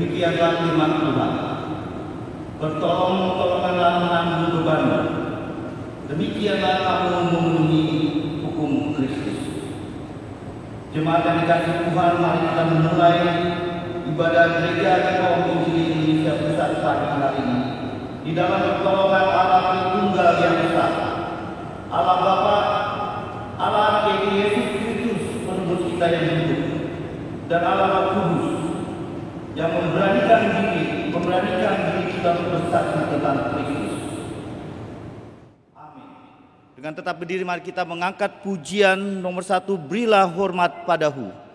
Demikianlah firman Tuhan. Bertolong-tolonganlah menanggung beban. Demikianlah kamu memenuhi hukum Kristus. Jemaat yang dikasihi Tuhan, mari kita memulai ibadah gereja di kaum Injil Indonesia Pusat pagi hari ini di dalam pertolongan Allah Tritunggal yang besar, Allah Bapa, Allah Yesus Kristus penebus kita yang hidup, dan Allah Roh Kudus yang memberanikan diri kita bersaksi tentang Kristus. Amin. Dengan tetap berdiri, mari kita mengangkat pujian nomor 1, Berilah Hormat Padahu.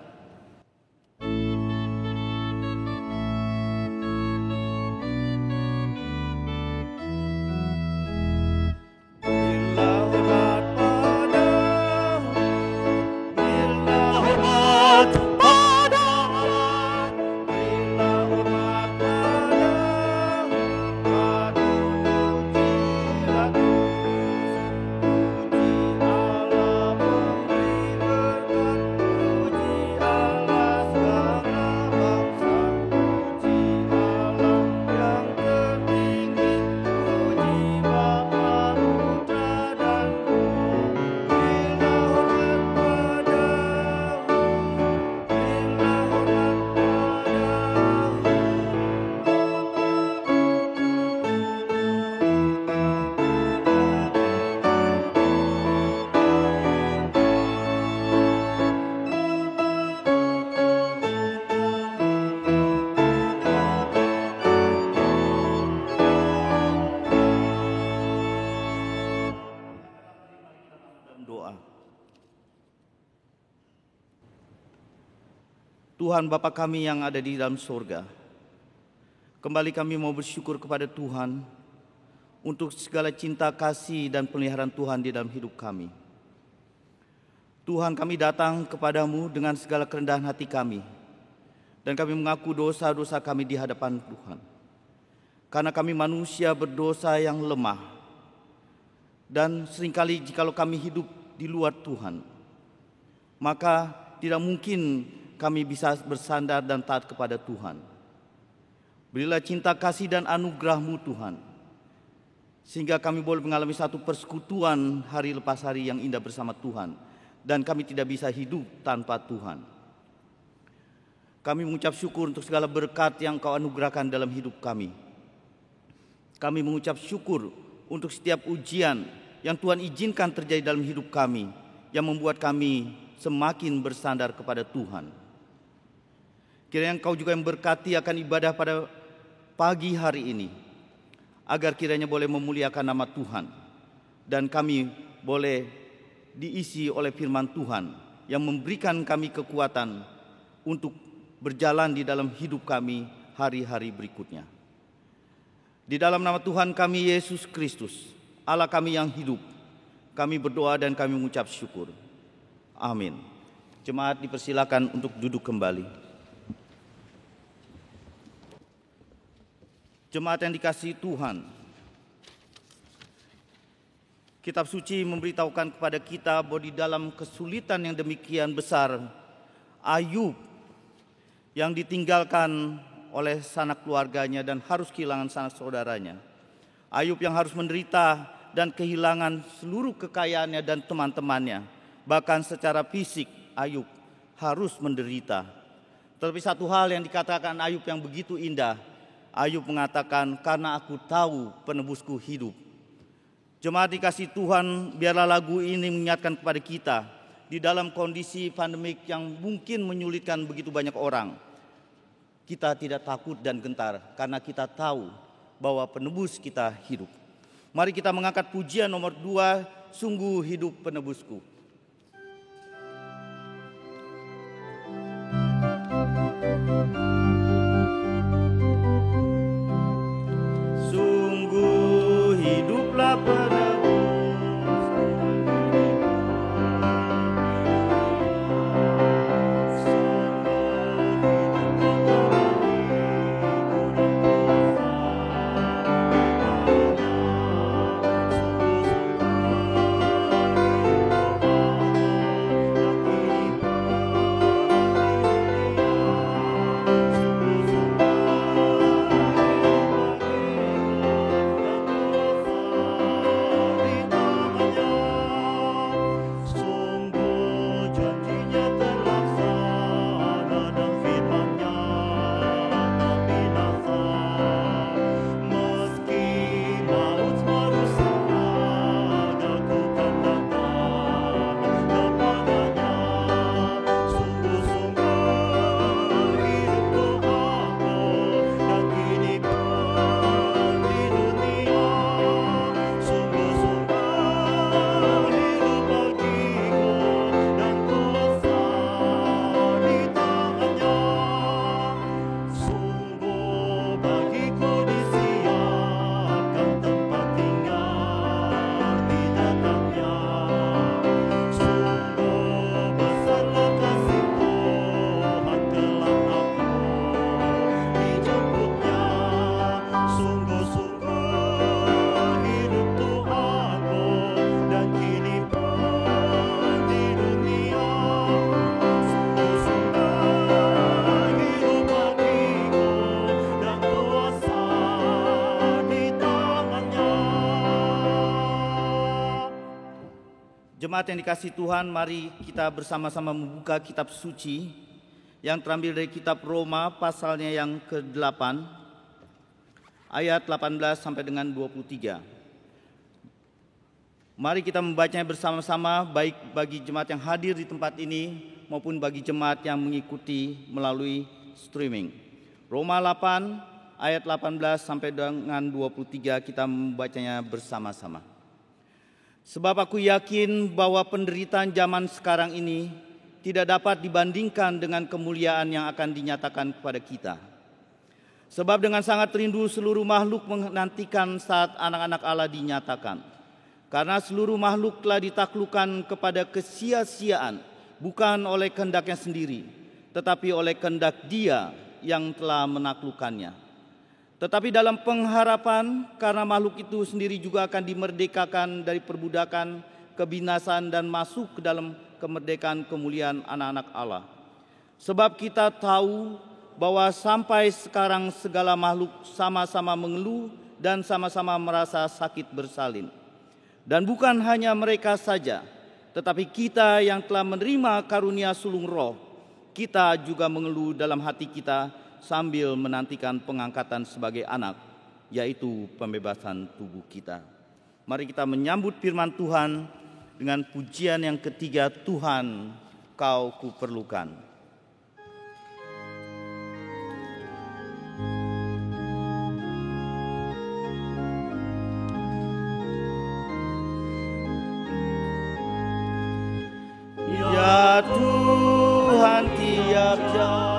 Tuhan Bapa kami yang ada di dalam surga, kembali kami mau bersyukur kepada Tuhan untuk segala cinta kasih dan peliharaan Tuhan di dalam hidup kami. Tuhan, kami datang kepadamu dengan segala kerendahan hati kami, dan kami mengaku dosa-dosa kami di hadapan Tuhan. Karena kami manusia berdosa yang lemah, dan seringkali jikalau kami hidup di luar Tuhan, maka tidak mungkin kami bisa bersandar dan taat kepada Tuhan. Berilah cinta kasih dan anugerah-Mu Tuhan, sehingga kami boleh mengalami satu persekutuan hari lepas hari yang indah bersama Tuhan, dan kami tidak bisa hidup tanpa Tuhan. Kami mengucap syukur untuk segala berkat yang Kau anugerahkan dalam hidup kami. Kami mengucap syukur untuk setiap ujian yang Tuhan izinkan terjadi dalam hidup kami, yang membuat kami semakin bersandar kepada Tuhan. Kiranya Engkau juga yang berkati akan ibadah pada pagi hari ini, agar kiranya boleh memuliakan nama Tuhan, dan kami boleh diisi oleh firman Tuhan yang memberikan kami kekuatan untuk berjalan di dalam hidup kami hari-hari berikutnya. Di dalam nama Tuhan kami Yesus Kristus, Allah kami yang hidup, kami berdoa dan kami mengucap syukur. Amin. Jemaat dipersilakan untuk duduk kembali. Jemaat yang dikasihi Tuhan, Kitab Suci memberitahukan kepada kita bahwa di dalam kesulitan yang demikian besar, Ayub yang ditinggalkan oleh sanak keluarganya dan harus kehilangan sanak saudaranya, Ayub yang harus menderita dan kehilangan seluruh kekayaannya dan teman-temannya, bahkan secara fisik Ayub harus menderita. Tetapi satu hal yang dikatakan Ayub yang begitu indah, Ayub mengatakan, karena aku tahu penebusku hidup. Jemaat dikasihi Tuhan, biarlah lagu ini mengingatkan kepada kita di dalam kondisi pandemik yang mungkin menyulitkan begitu banyak orang. Kita tidak takut dan gentar karena kita tahu bahwa penebus kita hidup. Mari kita mengangkat pujian nomor 2, Sungguh Hidup Penebusku. Sungguh hiduplah penebus. Jemaat yang dikasihi Tuhan, mari kita bersama-sama membuka kitab suci yang terambil dari kitab Roma pasalnya yang ke-8 ayat 18 sampai dengan 23. Mari kita membacanya bersama-sama, baik bagi jemaat yang hadir di tempat ini maupun bagi jemaat yang mengikuti melalui streaming. Roma 8 ayat 18 sampai dengan 23 kita membacanya bersama-sama. Sebab aku yakin bahwa penderitaan zaman sekarang ini tidak dapat dibandingkan dengan kemuliaan yang akan dinyatakan kepada kita. Sebab dengan sangat rindu seluruh makhluk menantikan saat anak-anak Allah dinyatakan. Karena seluruh makhluk telah ditaklukkan kepada kesia-siaan, bukan oleh kehendaknya sendiri, tetapi oleh kehendak Dia yang telah menaklukkannya. Tetapi dalam pengharapan, karena makhluk itu sendiri juga akan dimerdekakan dari perbudakan, kebinasaan dan masuk ke dalam kemerdekaan kemuliaan anak-anak Allah. Sebab kita tahu bahwa sampai sekarang segala makhluk sama-sama mengeluh dan sama-sama merasa sakit bersalin. Dan bukan hanya mereka saja, tetapi kita yang telah menerima karunia sulung roh, kita juga mengeluh dalam hati kita sambil menantikan pengangkatan sebagai anak, yaitu pembebasan tubuh kita. Mari kita menyambut firman Tuhan dengan pujian yang ketiga, Tuhan, Kau kuperlukan. Ya Tuhan, tiap jam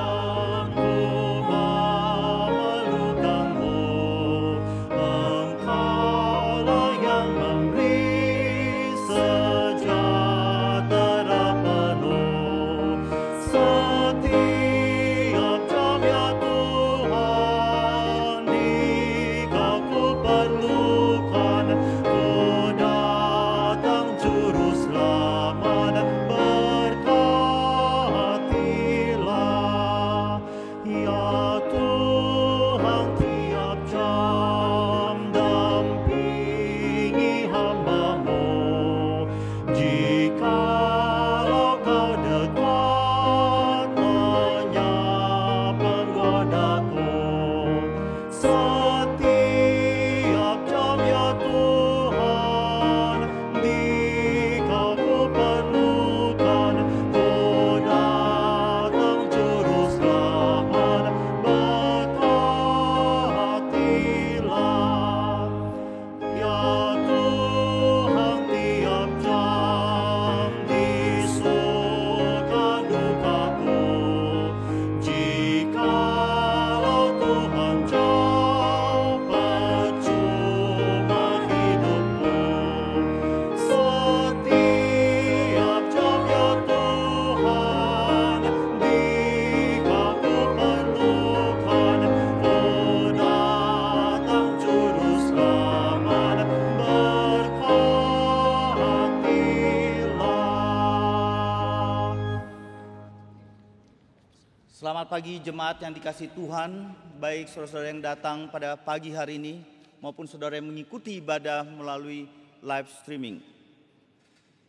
Selamat pagi jemaat yang dikasihi Tuhan, baik saudara-saudara yang datang pada pagi hari ini maupun saudara yang mengikuti ibadah melalui live streaming.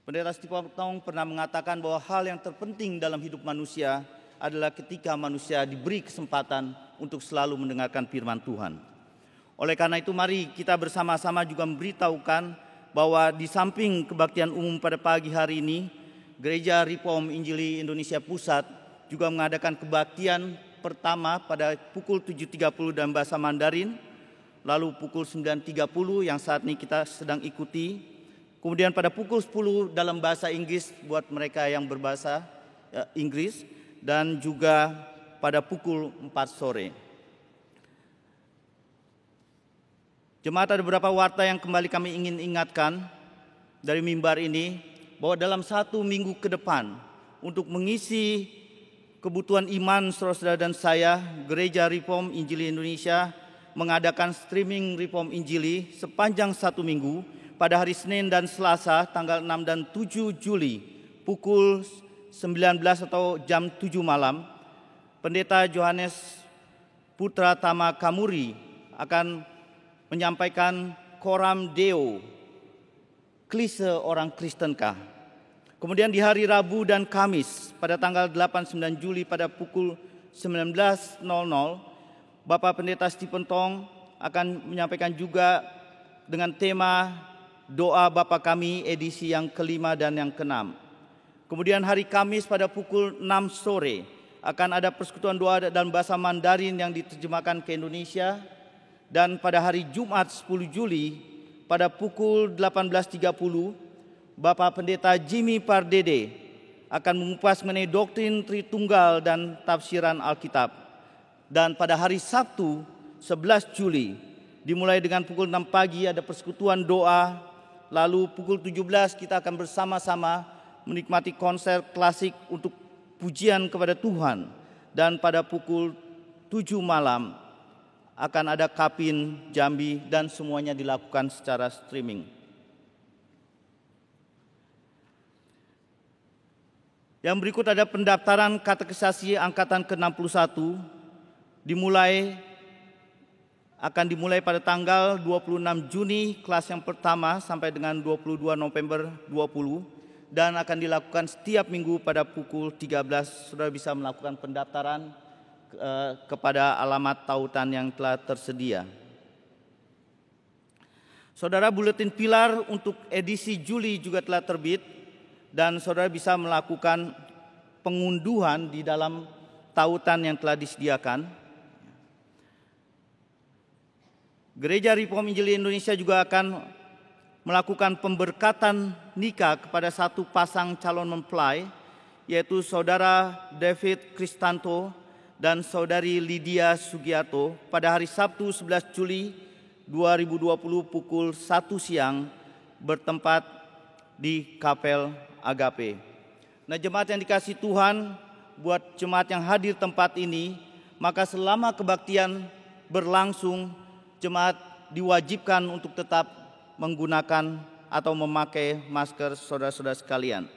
Pendeta Stephen pernah mengatakan bahwa hal yang terpenting dalam hidup manusia adalah ketika manusia diberi kesempatan untuk selalu mendengarkan firman Tuhan. Oleh karena itu mari kita bersama-sama juga memberitahukan bahwa di samping kebaktian umum pada pagi hari ini, Gereja Reform Injili Indonesia Pusat juga mengadakan kebaktian pertama pada pukul 7.30 dalam bahasa Mandarin, lalu pukul 9.30 yang saat ini kita sedang ikuti, kemudian pada pukul 10 dalam bahasa Inggris buat mereka yang berbahasa Inggris, dan juga pada pukul 4 sore. Jemaat, ada beberapa warta yang kembali kami ingin ingatkan dari mimbar ini, bahwa dalam 1 minggu ke depan untuk mengisi kebutuhan iman saudara-saudara dan saya, Gereja Reform Injili Indonesia mengadakan streaming Reform Injili sepanjang 1 minggu pada hari Senin dan Selasa tanggal 6 dan 7 Juli pukul 19 atau jam 7 malam. Pendeta Johannes Putra Tama Kamuri akan menyampaikan Coram Deo, klise orang Kristenkah, Kemudian di hari Rabu dan Kamis pada tanggal 8-9 Juli pada pukul 19.00, Bapak Pendeta Stephen Tong akan menyampaikan juga dengan tema Doa Bapa Kami edisi yang kelima dan yang keenam. Kemudian hari Kamis pada pukul 6 sore akan ada persekutuan doa dalam bahasa Mandarin yang diterjemahkan ke Indonesia. Dan pada hari Jumat 10 Juli pada pukul 18.30, Bapak Pendeta Jimmy Pardede akan mengupas mengenai doktrin Tritunggal dan tafsiran Alkitab. Dan pada hari Sabtu 11 Juli dimulai dengan pukul 6 pagi ada persekutuan doa, lalu pukul 17 kita akan bersama-sama menikmati konser klasik untuk pujian kepada Tuhan, dan pada pukul 7 malam akan ada Kapin Jambi dan semuanya dilakukan secara streaming. Yang berikut ada pendaftaran katekisasi angkatan ke-61 akan dimulai pada tanggal 26 Juni kelas yang pertama sampai dengan 22 November 20 dan akan dilakukan setiap minggu pada pukul 13. Saudara bisa melakukan pendaftaran kepada alamat tautan yang telah tersedia. Saudara, buletin pilar untuk edisi Juli juga telah terbit dan saudara bisa melakukan pengunduhan di dalam tautan yang telah disediakan. Gereja Reform Injili Indonesia juga akan melakukan pemberkatan nikah kepada satu pasang calon mempelai, yaitu Saudara David Kristanto dan Saudari Lydia Sugiarto pada hari Sabtu 11 Juli 2020 pukul 1 siang bertempat di Kapel Agape. Nah, jemaat yang dikasihi Tuhan, buat jemaat yang hadir tempat ini, maka selama kebaktian berlangsung, jemaat diwajibkan untuk tetap menggunakan atau memakai masker, saudara-saudara sekalian.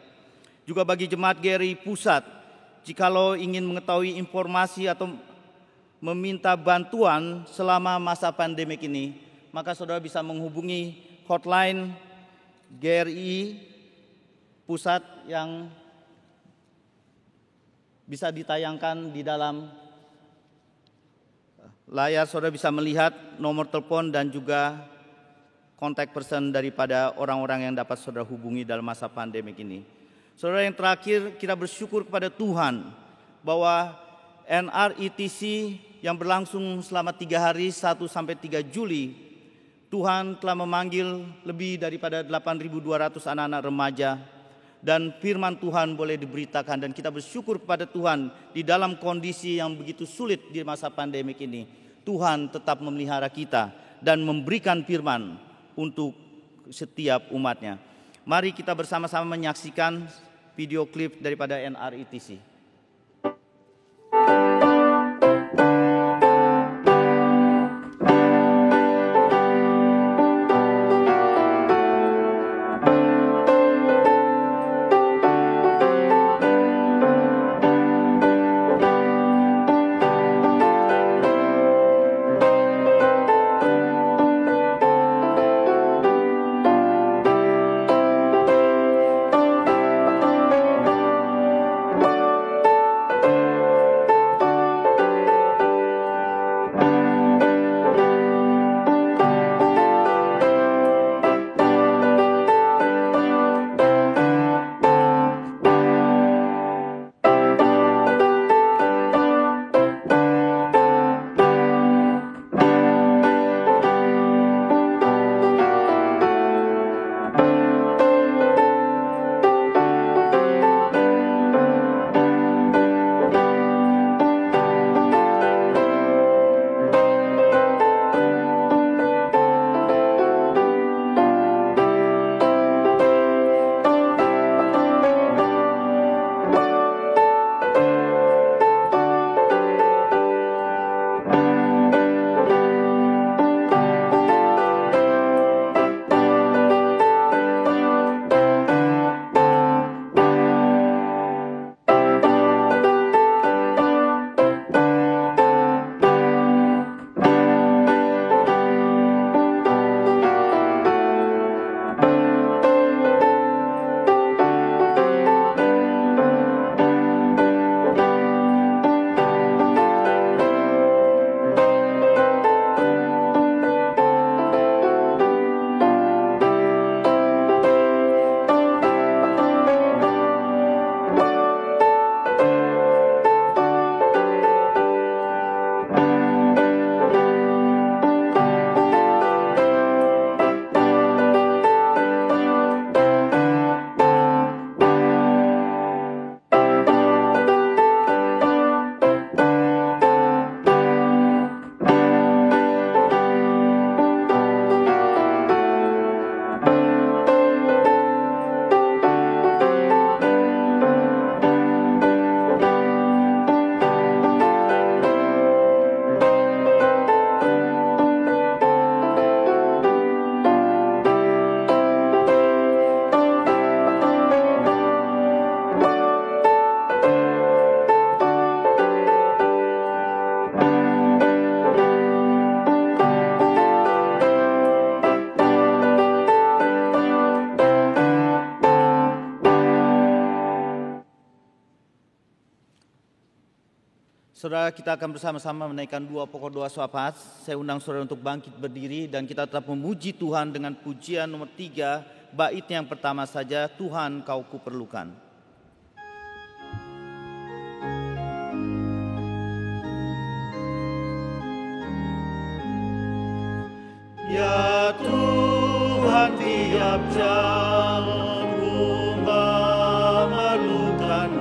Juga bagi jemaat GRI Pusat, jikalau ingin mengetahui informasi atau meminta bantuan selama masa pandemik ini, maka saudara bisa menghubungi hotline GRI Pusat yang bisa ditayangkan di dalam layar. Saudara bisa melihat nomor telepon dan juga kontak person daripada orang-orang yang dapat saudara hubungi dalam masa pandemik ini. Saudara, yang terakhir, kita bersyukur kepada Tuhan bahwa NRITC yang berlangsung selama 3 hari 1 sampai 3 Juli, Tuhan telah memanggil lebih daripada 8.200 anak-anak remaja, dan firman Tuhan boleh diberitakan, dan kita bersyukur kepada Tuhan di dalam kondisi yang begitu sulit di masa pandemik ini. Tuhan tetap memelihara kita dan memberikan firman untuk setiap umatnya. Mari kita bersama-sama menyaksikan video klip daripada NRITC. Saudara, kita akan bersama-sama menaikkan dua pokok doa syafaat. Saya undang saudara untuk bangkit berdiri dan kita tetap memuji Tuhan dengan pujian nomor 3, bait yang pertama saja, Tuhan kau kuperlukan. Ya Tuhan, tiap jalan ku memerlukan-Mu.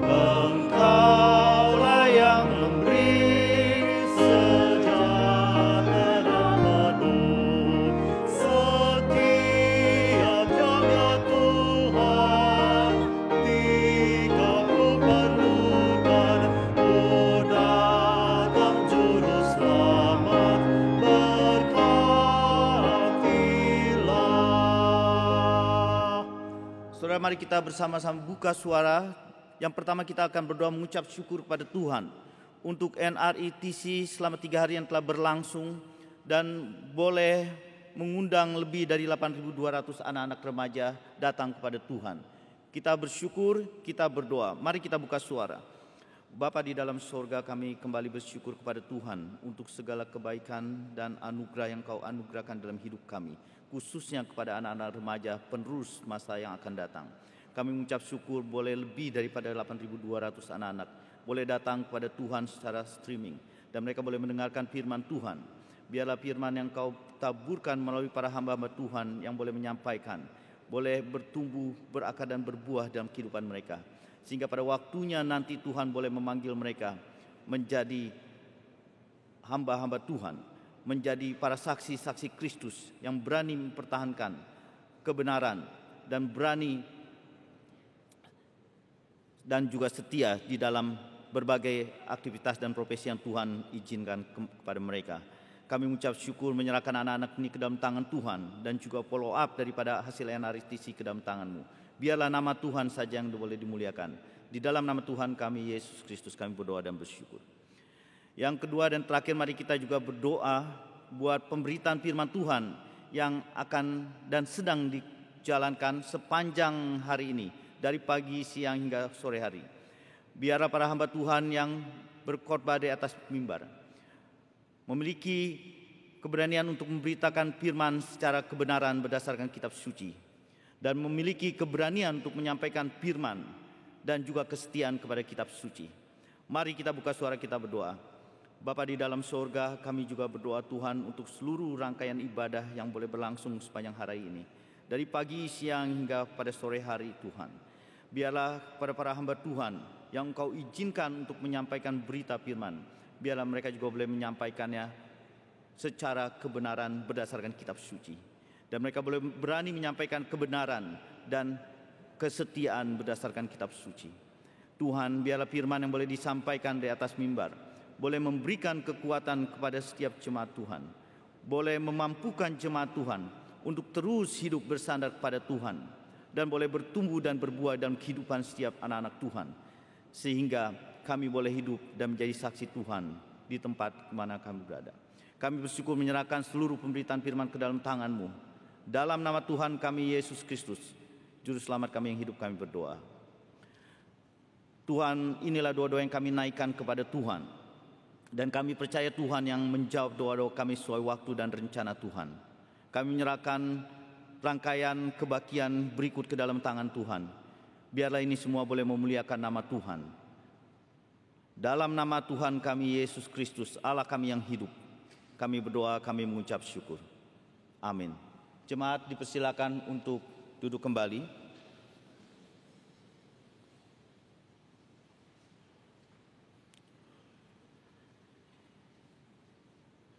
Engkaulah yang memberi sejahtera penuh. Setiap jaga Tuhan, jika ku perlukan, ku datang juru selamat, berkatilah. Saudara, mari kita bersama-sama buka suara. Yang pertama kita akan berdoa mengucap syukur kepada Tuhan untuk NRITC selama 3 hari yang telah berlangsung dan boleh mengundang lebih dari 8.200 anak-anak remaja datang kepada Tuhan. Kita bersyukur, kita berdoa. Mari kita buka suara. Bapa di dalam sorga, kami kembali bersyukur kepada Tuhan untuk segala kebaikan dan anugerah yang Kau anugerahkan dalam hidup kami, khususnya kepada anak-anak remaja penerus masa yang akan datang. Kami mengucap syukur boleh lebih daripada 8.200 anak-anak boleh datang kepada Tuhan secara streaming dan mereka boleh mendengarkan firman Tuhan. Biarlah firman yang Kau taburkan melalui para hamba-hamba Tuhan yang boleh menyampaikan, boleh bertumbuh, berakar dan berbuah dalam kehidupan mereka. Sehingga pada waktunya nanti Tuhan boleh memanggil mereka menjadi hamba-hamba Tuhan, menjadi para saksi-saksi Kristus yang berani mempertahankan kebenaran dan berani dan juga setia di dalam berbagai aktivitas dan profesi yang Tuhan izinkan kepada mereka. Kami mengucap syukur menyerahkan anak-anak ini ke dalam tangan Tuhan dan juga follow up daripada hasil NRITC ke dalam tangan-Mu. Biarlah nama Tuhan saja yang boleh dimuliakan. Di dalam nama Tuhan kami, Yesus Kristus, kami berdoa dan bersyukur. Yang kedua dan terakhir, mari kita juga berdoa buat pemberitaan firman Tuhan yang akan dan sedang dijalankan sepanjang hari ini, dari pagi, siang hingga sore hari. Biarlah para hamba Tuhan yang berkhotbah di atas mimbar memiliki keberanian untuk memberitakan firman secara kebenaran berdasarkan kitab suci dan memiliki keberanian untuk menyampaikan firman dan juga kesetiaan kepada kitab suci. Mari kita buka suara, kita berdoa. Bapa di dalam sorga, kami juga berdoa Tuhan untuk seluruh rangkaian ibadah yang boleh berlangsung sepanjang hari ini, dari pagi, siang hingga pada sore hari Tuhan. Biarlah kepada para hamba Tuhan yang Engkau izinkan untuk menyampaikan berita firman, biarlah mereka juga boleh menyampaikannya secara kebenaran berdasarkan kitab suci. Dan mereka boleh berani menyampaikan kebenaran dan kesetiaan berdasarkan kitab suci. Tuhan, biarlah firman yang boleh disampaikan di atas mimbar boleh memberikan kekuatan kepada setiap jemaat Tuhan, boleh memampukan jemaat Tuhan untuk terus hidup bersandar kepada Tuhan, dan boleh bertumbuh dan berbuah dalam kehidupan setiap anak-anak Tuhan, sehingga kami boleh hidup dan menjadi saksi Tuhan di tempat kemana kami berada. Kami bersyukur menyerahkan seluruh pemberitaan firman ke dalam tangan-Mu. Dalam nama Tuhan kami, Yesus Kristus, Juru Selamat kami yang hidup, kami berdoa. Tuhan, inilah doa-doa yang kami naikkan kepada Tuhan. Dan kami percaya Tuhan yang menjawab doa-doa kami sesuai waktu dan rencana Tuhan. Kami menyerahkan rangkaian kebakian berikut ke dalam tangan Tuhan. Biarlah ini semua boleh memuliakan nama Tuhan. Dalam nama Tuhan kami, Yesus Kristus, Allah kami yang hidup, kami berdoa, kami mengucap syukur. Amin. Jemaat dipersilakan untuk duduk kembali.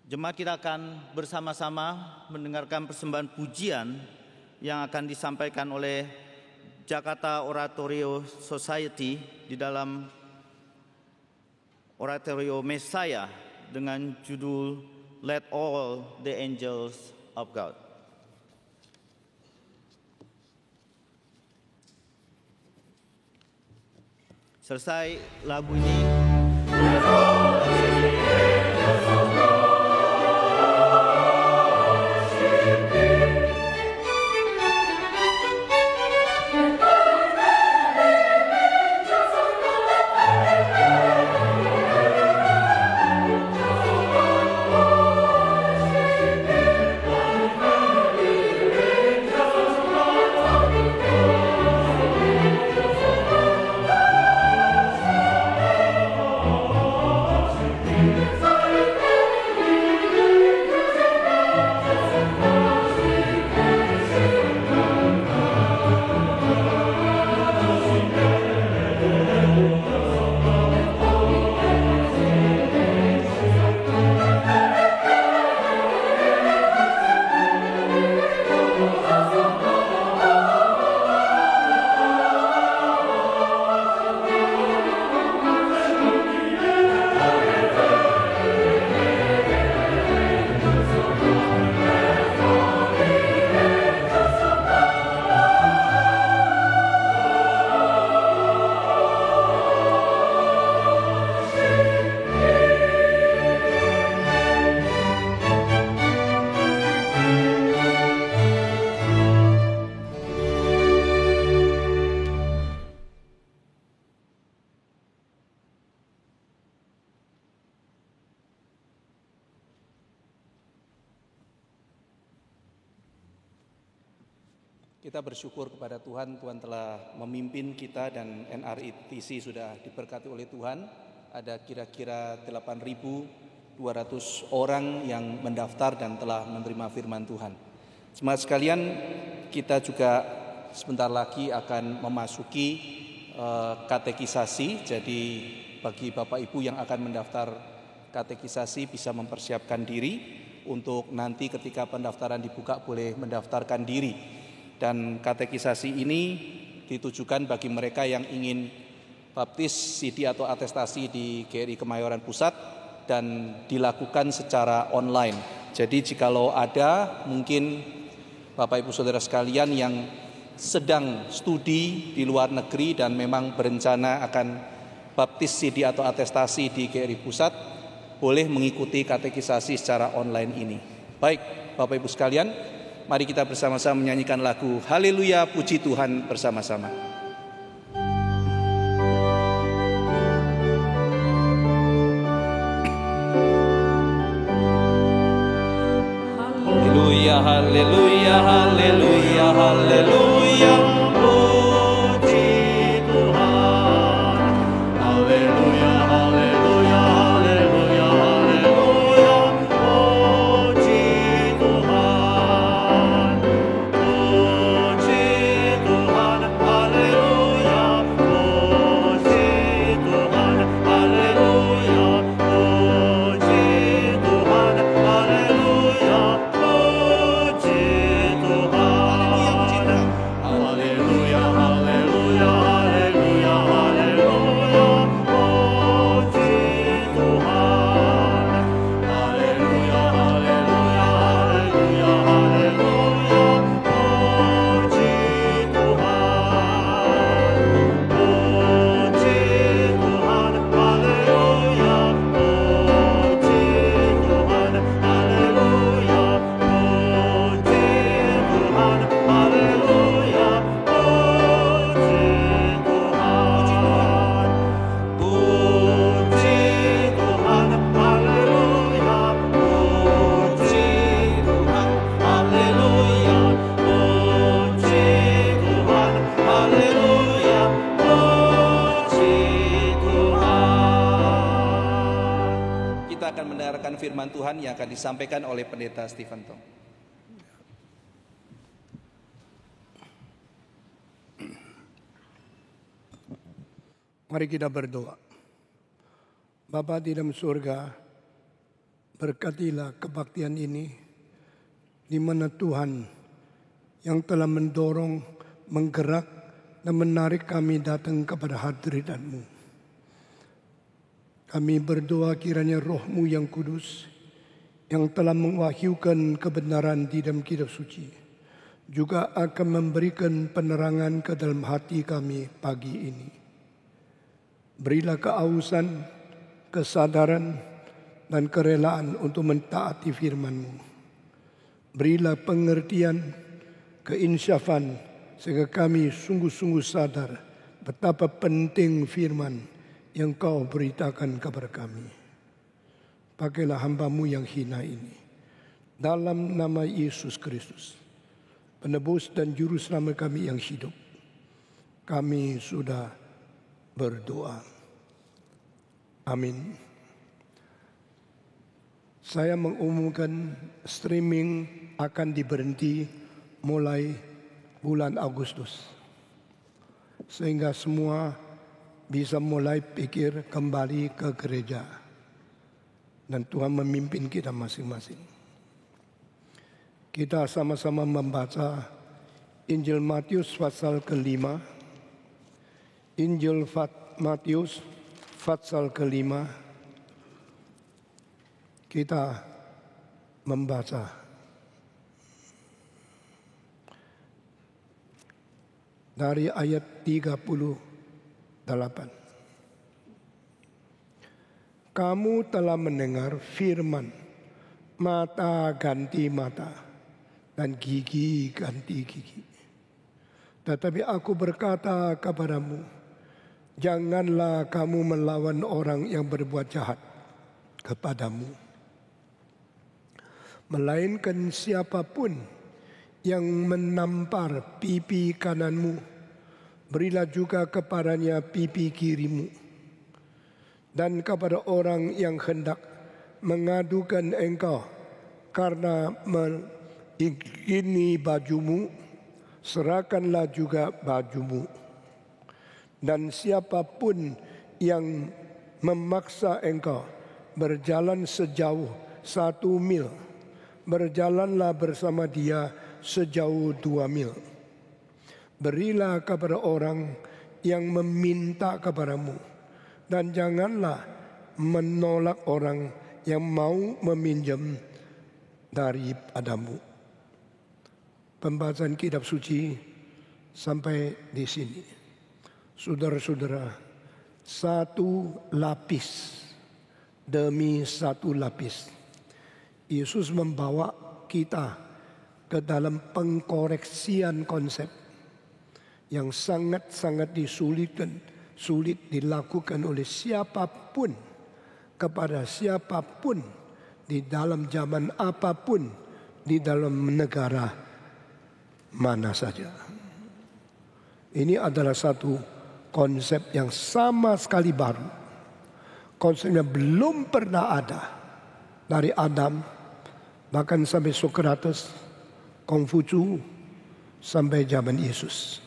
Jemaat, kita akan bersama-sama mendengarkan persembahan pujian yang akan disampaikan oleh Jakarta Oratorio Society di dalam Oratorio Messiah dengan judul Let All the Angels of God. Selesai lagu ini, Kita bersyukur kepada Tuhan, Tuhan telah memimpin kita dan NRITC sudah diberkati oleh Tuhan. Ada kira-kira 8.200 orang yang mendaftar dan telah menerima firman Tuhan. Jemaat sekalian, kita juga sebentar lagi akan memasuki katekisasi. Jadi bagi Bapak Ibu yang akan mendaftar katekisasi bisa mempersiapkan diri untuk nanti ketika pendaftaran dibuka boleh mendaftarkan diri. Dan katekisasi ini ditujukan bagi mereka yang ingin baptis, CD atau atestasi di GRI Kemayoran Pusat dan dilakukan secara online. Jadi jikalau ada mungkin Bapak Ibu Saudara sekalian yang sedang studi di luar negeri dan memang berencana akan baptis, CD atau atestasi di GRI Pusat, boleh mengikuti katekisasi secara online ini. Baik Bapak Ibu sekalian, mari kita bersama-sama menyanyikan lagu Haleluya Puji Tuhan bersama-sama. Haleluya, haleluya, haleluya, haleluya. Puji Tuhan. Haleluya, haleluya, haleluya, haleluya. Puji Tuhan. Puji Tuhan. Haleluya. Puji Tuhan. Haleluya. Puji Tuhan. Haleluya. Firman Tuhan yang akan disampaikan oleh Pendeta Stephen Tong. Mari kita berdoa. Bapa di dalam surga, berkatilah kebaktian ini, di mana Tuhan yang telah mendorong, menggerak, dan menarik kami datang kepada hadirat-Mu. Kami berdoa kiranya Roh-Mu yang kudus, yang telah mewahyukan kebenaran di dalam kitab suci, juga akan memberikan penerangan ke dalam hati kami pagi ini. Berilah keausan, kesadaran, dan kerelaan untuk mentaati firman-Mu. Berilah pengertian, keinsyafan, sehingga kami sungguh-sungguh sadar betapa penting firman yang Kau beritakan kepada kami. Pakailah hamba-Mu yang hina ini. Dalam nama Yesus Kristus, penebus dan juru selamat kami yang hidup, kami sudah berdoa. Amin. Saya mengumumkan streaming akan diberhenti mulai bulan Agustus, sehingga semua bisa mulai pikir kembali ke gereja. Dan Tuhan memimpin kita masing-masing. Kita sama-sama membaca Injil Matius pasal ke-5. Injil Matius pasal ke-5. Kita membaca dari ayat 38. Kamu telah mendengar firman, mata ganti mata dan gigi ganti gigi. Tetapi aku berkata kepadamu, janganlah kamu melawan orang yang berbuat jahat kepadamu, melainkan siapapun yang menampar pipi kananmu, berilah juga kepadanya pipi kirimu. Dan kepada orang yang hendak mengadukan engkau karena mengingini bajumu, serahkanlah juga bajumu. Dan siapapun yang memaksa engkau berjalan sejauh 1 mil, berjalanlah bersama dia sejauh 2 mil. Berilah kepada orang yang meminta kepadamu, dan janganlah menolak orang yang mau meminjam daripadamu. Pembahasan kitab suci sampai di sini. Saudara-saudara, satu lapis demi satu lapis, Yesus membawa kita ke dalam pengkoreksian konsep yang sangat-sangat sulit dilakukan oleh siapapun kepada siapapun di dalam zaman apapun, di dalam negara mana saja. Ini adalah satu konsep yang sama sekali baru. Konsepnya belum pernah ada dari Adam, bahkan sampai Socrates, Konghucu, sampai zaman Yesus.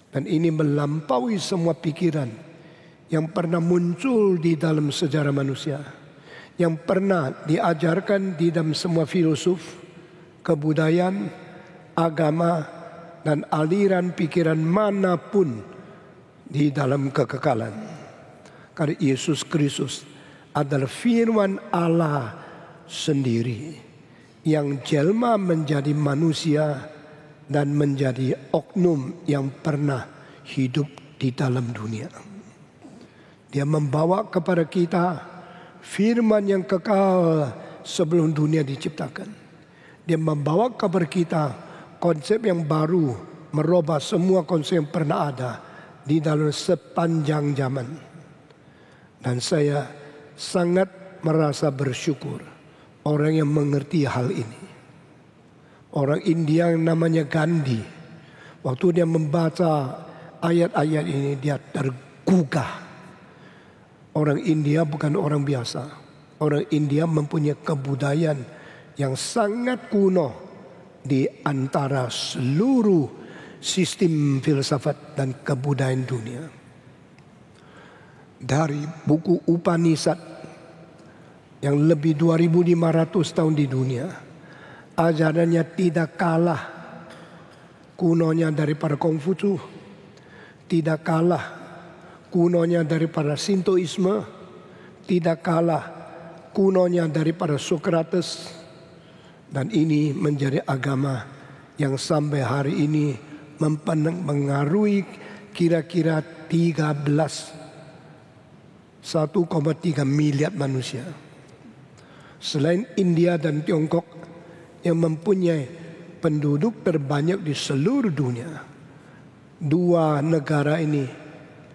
Dan ini melampaui semua pikiran yang pernah muncul di dalam sejarah manusia, yang pernah diajarkan di dalam semua filosof, kebudayaan, agama, dan aliran pikiran manapun di dalam kekekalan. Karena Yesus Kristus adalah firman Allah sendiri yang jelma menjadi manusia dan menjadi oknum yang pernah hidup di dalam dunia. Dia membawa kepada kita firman yang kekal sebelum dunia diciptakan. Dia membawa kepada kita konsep yang baru, merubah semua konsep yang pernah ada di dalam sepanjang zaman. Dan saya sangat merasa bersyukur orang yang mengerti hal ini. Orang India yang namanya Gandhi, waktu dia membaca ayat-ayat ini, dia tergugah. Orang India bukan orang biasa. Orang India mempunyai kebudayaan yang sangat kuno di antara seluruh sistem filsafat dan kebudayaan dunia. Dari buku Upanishad yang lebih 2500 tahun di dunia, ajarannya tidak kalah kunonya daripada Konghucu, tidak kalah kunonya daripada Sintoisme, tidak kalah kunonya daripada Socrates. Dan ini menjadi agama yang sampai hari ini mempengaruhi kira-kira 1,3 miliar manusia. Selain India dan Tiongkok yang mempunyai penduduk terbanyak di seluruh dunia, 2 negara ini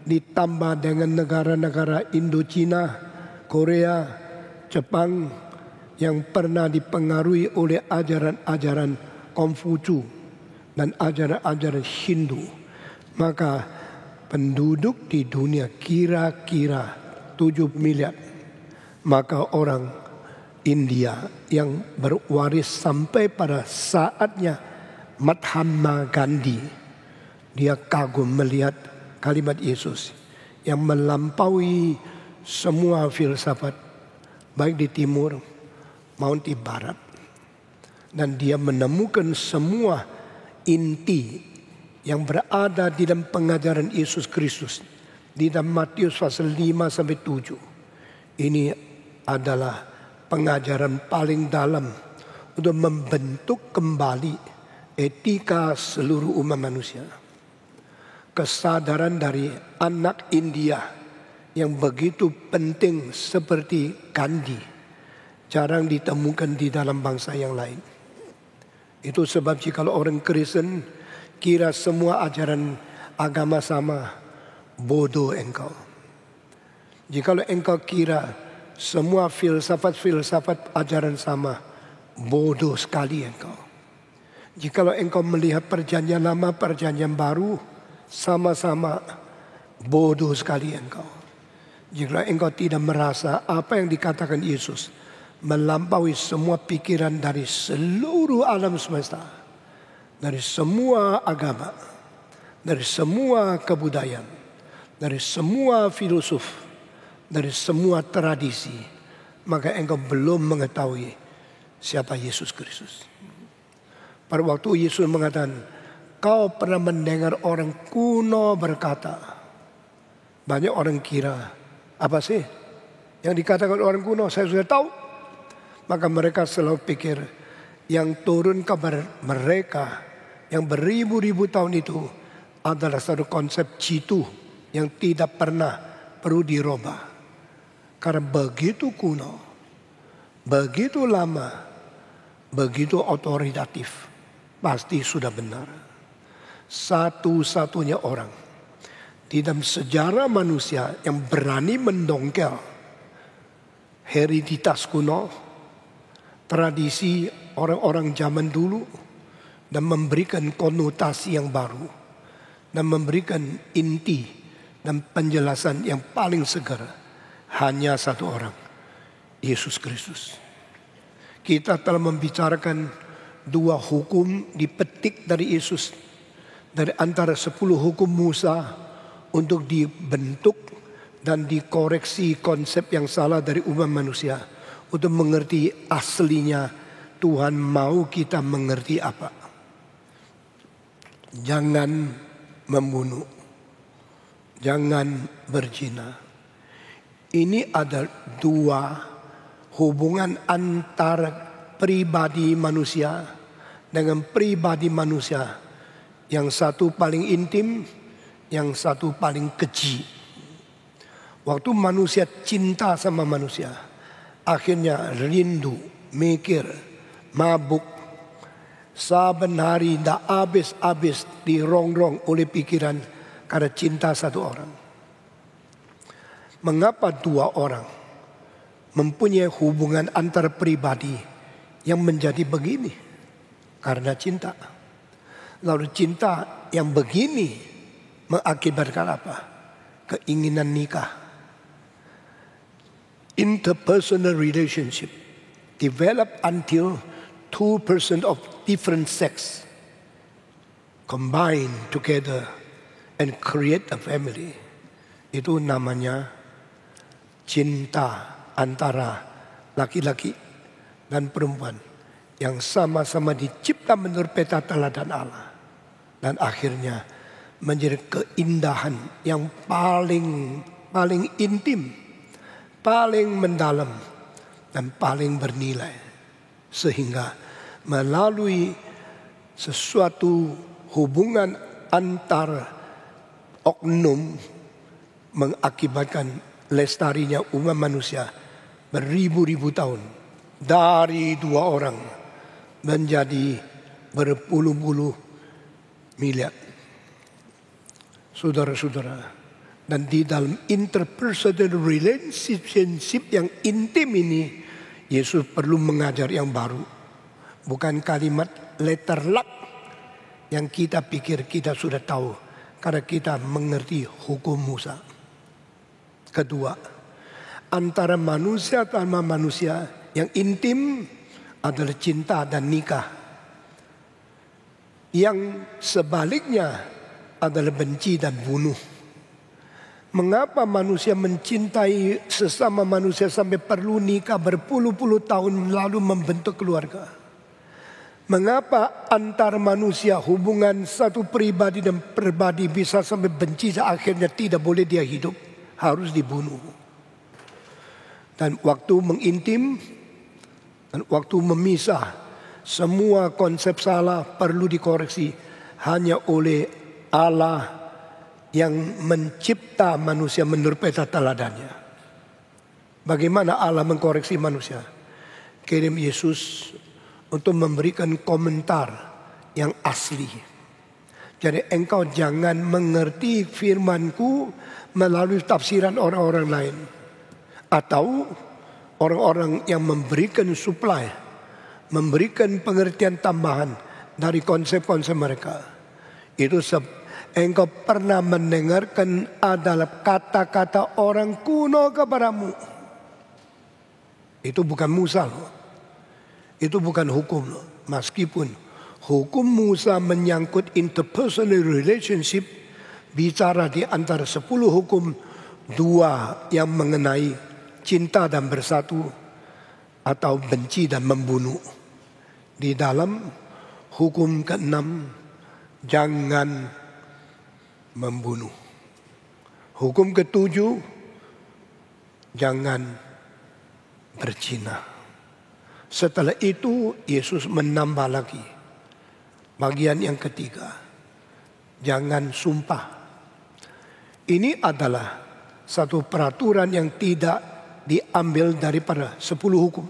ditambah dengan negara-negara Indochina, Korea, Jepang yang pernah dipengaruhi oleh ajaran-ajaran Konghucu dan ajaran-ajaran Hindu, maka penduduk di dunia kira-kira 7 miliar. Maka orang India yang berwaris sampai pada saatnya Mahatma Gandhi, dia kagum melihat kalimat Yesus yang melampaui semua filsafat baik di timur maupun di barat. Dan dia menemukan semua inti yang berada di dalam pengajaran Yesus Kristus di dalam Matius pasal 5 sampai 7. Ini adalah pengajaran paling dalam untuk membentuk kembali etika seluruh umat manusia. Kesadaran dari anak India yang begitu penting seperti Gandhi jarang ditemukan di dalam bangsa yang lain. Itu sebab jika orang Kristen kira semua ajaran agama sama, bodoh engkau. Jika engkau kira semua filsafat-filsafat ajaran sama, bodoh sekali engkau. Jikalau engkau melihat perjanjian lama, perjanjian baru, sama-sama bodoh sekali engkau. Jika engkau tidak merasa apa yang dikatakan Yesus melampaui semua pikiran dari seluruh alam semesta, dari semua agama, dari semua kebudayaan, dari semua filosof, dari semua tradisi, maka engkau belum mengetahui siapa Yesus Kristus. Pada waktu Yesus mengatakan, kau pernah mendengar orang kuno berkata, banyak orang kira, apa sih yang dikatakan orang kuno? Saya sudah tahu. Maka mereka selalu pikir yang turun kabar mereka yang beribu-ribu tahun itu adalah satu konsep jitu yang tidak pernah perlu dirubah. Karena begitu kuno, begitu lama, begitu otoritatif, pasti sudah benar. Satu-satunya orang di dalam sejarah manusia yang berani mendongkel hereditas kuno, tradisi orang-orang zaman dulu, dan memberikan konotasi yang baru, dan memberikan inti dan penjelasan yang paling segar, hanya satu orang, Yesus Kristus. Kita telah membicarakan 2 hukum dipetik dari Yesus, dari antara 10 hukum Musa, untuk dibentuk dan dikoreksi konsep yang salah dari umat manusia, untuk mengerti aslinya Tuhan mau kita mengerti apa. Jangan membunuh, jangan berzina. Ini ada 2 hubungan antara pribadi manusia dengan pribadi manusia. Yang satu paling intim, yang satu paling keji. Waktu manusia cinta sama manusia, akhirnya rindu, mikir, mabuk, saben hari tidak habis-habis dirongrong oleh pikiran karena cinta satu orang. Mengapa 2 orang mempunyai hubungan antar pribadi yang menjadi begini? Karena cinta. Lalu cinta yang begini mengakibatkan apa? Keinginan nikah. Interpersonal relationship develop until 2 person of different sex combine together and create a family. Itu namanya cinta antara laki-laki dan perempuan yang sama-sama dicipta menurut peta teladan Allah, dan akhirnya menjadi keindahan yang paling intim, paling mendalam, dan paling bernilai, sehingga melalui sesuatu hubungan antar oknum mengakibatkan lestarinya umat manusia beribu-ribu tahun, dari 2 orang menjadi berpuluh-puluh miliar. Saudara-saudara, dan di dalam interpersonal relationship yang intim ini, Yesus perlu mengajar yang baru. Bukan kalimat letter luck yang kita pikir kita sudah tahu karena kita mengerti hukum Musa. Kedua, antara manusia sama manusia yang intim adalah cinta dan nikah. Yang sebaliknya adalah benci dan bunuh. Mengapa manusia mencintai sesama manusia sampai perlu nikah berpuluh-puluh tahun lalu membentuk keluarga? Mengapa antar manusia hubungan satu pribadi dan pribadi bisa sampai benci akhirnya tidak boleh dia hidup, harus dibunuh? Dan waktu mengintim dan waktu memisah, semua konsep salah perlu dikoreksi hanya oleh Allah yang mencipta manusia menurut peta teladannya. Bagaimana Allah mengkoreksi manusia? Kirim Yesus untuk memberikan komentar yang asli. Jadi engkau jangan mengerti firmanku melalui tafsiran orang-orang lain, atau orang-orang yang memberikan supply, memberikan pengertian tambahan dari konsep-konsep mereka. Itu engkau pernah mendengarkan adalah kata-kata orang kuno kepadamu. Itu bukan Musa loh. Itu bukan hukum loh. Meskipun hukum Musa menyangkut interpersonal relationship, bicara di antara 10 hukum, 2 yang mengenai cinta dan bersatu atau benci dan membunuh. Di dalam hukum ke-6, jangan membunuh. Hukum ke-7, jangan berzina. Setelah itu Yesus menambah lagi bagian yang ketiga, jangan sumpah. Ini adalah satu peraturan yang tidak diambil daripada 10 hukum.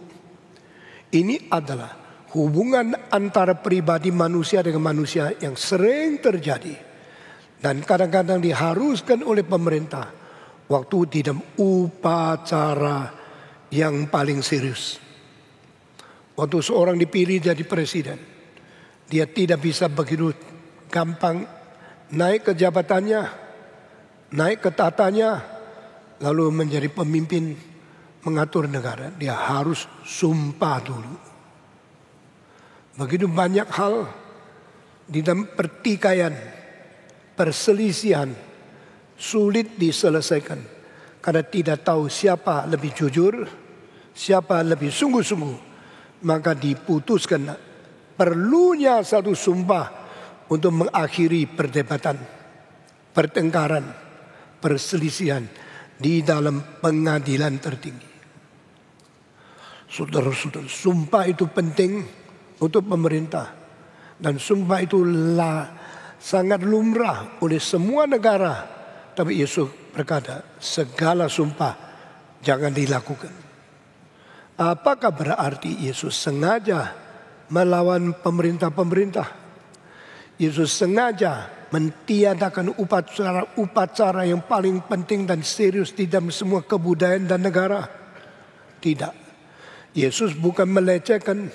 Ini adalah hubungan antara pribadi manusia dengan manusia yang sering terjadi dan kadang-kadang diharuskan oleh pemerintah waktu di dalam upacara yang paling serius. Waktu seorang dipilih jadi presiden, dia tidak bisa begitu gampang naik ke jabatannya, naik ke tatanya, lalu menjadi pemimpin mengatur negara. Dia harus sumpah dulu. Begitu banyak hal di dalam pertikaian, perselisihan sulit diselesaikan karena tidak tahu siapa lebih jujur, siapa lebih sungguh-sungguh. Maka diputuskan perlunya satu sumpah untuk mengakhiri perdebatan, pertengkaran, perselisihan di dalam pengadilan tertinggi. Saudara-saudara, sumpah itu penting untuk pemerintah. Dan sumpah itu sangat lumrah oleh semua negara. Tapi Yesus berkata, segala sumpah jangan dilakukan. Apakah berarti Yesus sengaja melawan pemerintah-pemerintah? Yesus sengaja mentiadakan upacara yang paling penting dan serius di dalam semua kebudayaan dan negara? Tidak. Yesus bukan melecehkan.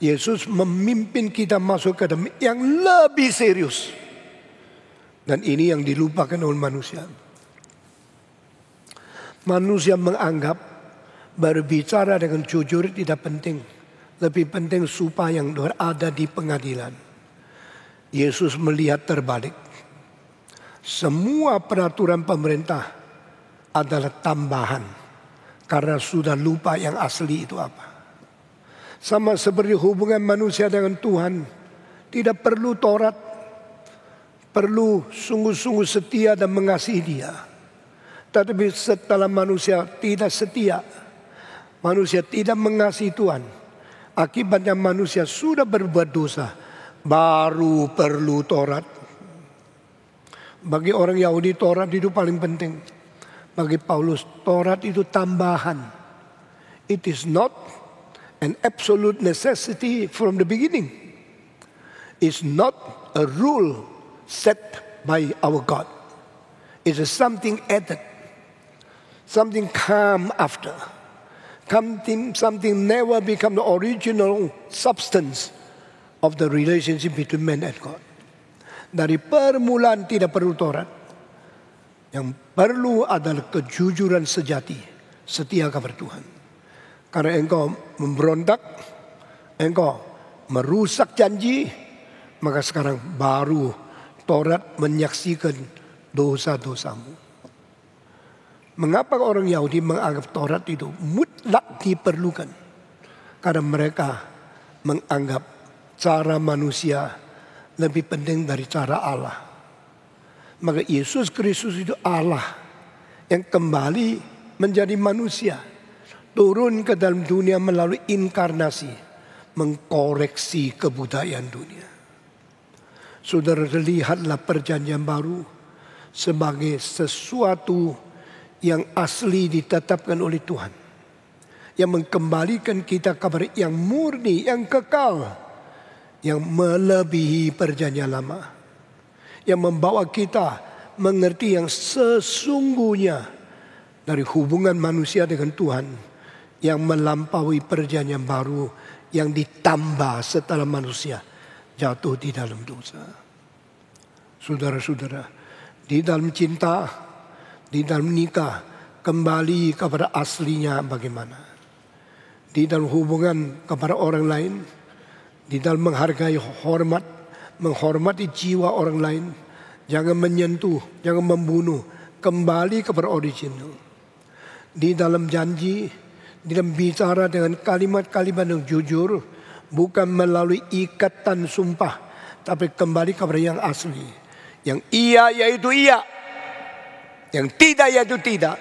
Yesus memimpin kita masuk ke dalam yang lebih serius. Dan ini yang dilupakan oleh manusia. Manusia menganggap berbicara dengan jujur tidak penting. Lebih penting sumpah yang berada di pengadilan. Yesus melihat terbalik. Semua peraturan pemerintah adalah tambahan. Karena sudah lupa yang asli itu apa. Sama seperti hubungan manusia dengan Tuhan. Tidak perlu Taurat. Perlu sungguh-sungguh setia dan mengasihi Dia. Tetapi setelah manusia tidak setia, manusia tidak mengasihi Tuhan, akibatnya manusia sudah berbuat dosa, baru perlu Taurat. Bagi orang Yahudi Taurat itu paling penting. Bagi Paulus Taurat itu tambahan. It is not an absolute necessity from the beginning. It's not a rule set by our God. It is something added. Something come after. Something never become the original substance of the relationship between man and God. Dari permulaan tidak perlu Taurat. Yang perlu adalah kejujuran sejati, setia kepada Tuhan. Karena engkau memberontak, engkau merusak janji, maka sekarang baru Taurat menyaksikan dosa-dosamu. Mengapa orang Yahudi menganggap Taurat itu mutlak diperlukan? Karena mereka menganggap cara manusia lebih penting dari cara Allah. Maka Yesus Kristus itu Allah yang kembali menjadi manusia. Turun ke dalam dunia melalui inkarnasi. Mengkoreksi kebudayaan dunia. Saudara, lihatlah perjanjian baru sebagai sesuatu yang asli ditetapkan oleh Tuhan. Yang mengembalikan kita kepada yang murni, yang kekal. Yang melebihi perjanjian lama. Yang membawa kita mengerti yang sesungguhnya dari hubungan manusia dengan Tuhan. Yang melampaui perjanjian baru yang ditambah setelah manusia jatuh di dalam dosa. Saudara-saudara, di dalam cinta, di dalam nikah, kembali kepada aslinya bagaimana. Di dalam hubungan kepada orang lain, di dalam menghargai hormat, menghormati jiwa orang lain, jangan menyentuh, jangan membunuh, kembali kepada original. Di dalam janji, di dalam bicara dengan kalimat-kalimat yang jujur, bukan melalui ikatan sumpah, tapi kembali kepada yang asli. Yang iya yaitu iya, yang tidak yaitu tidak.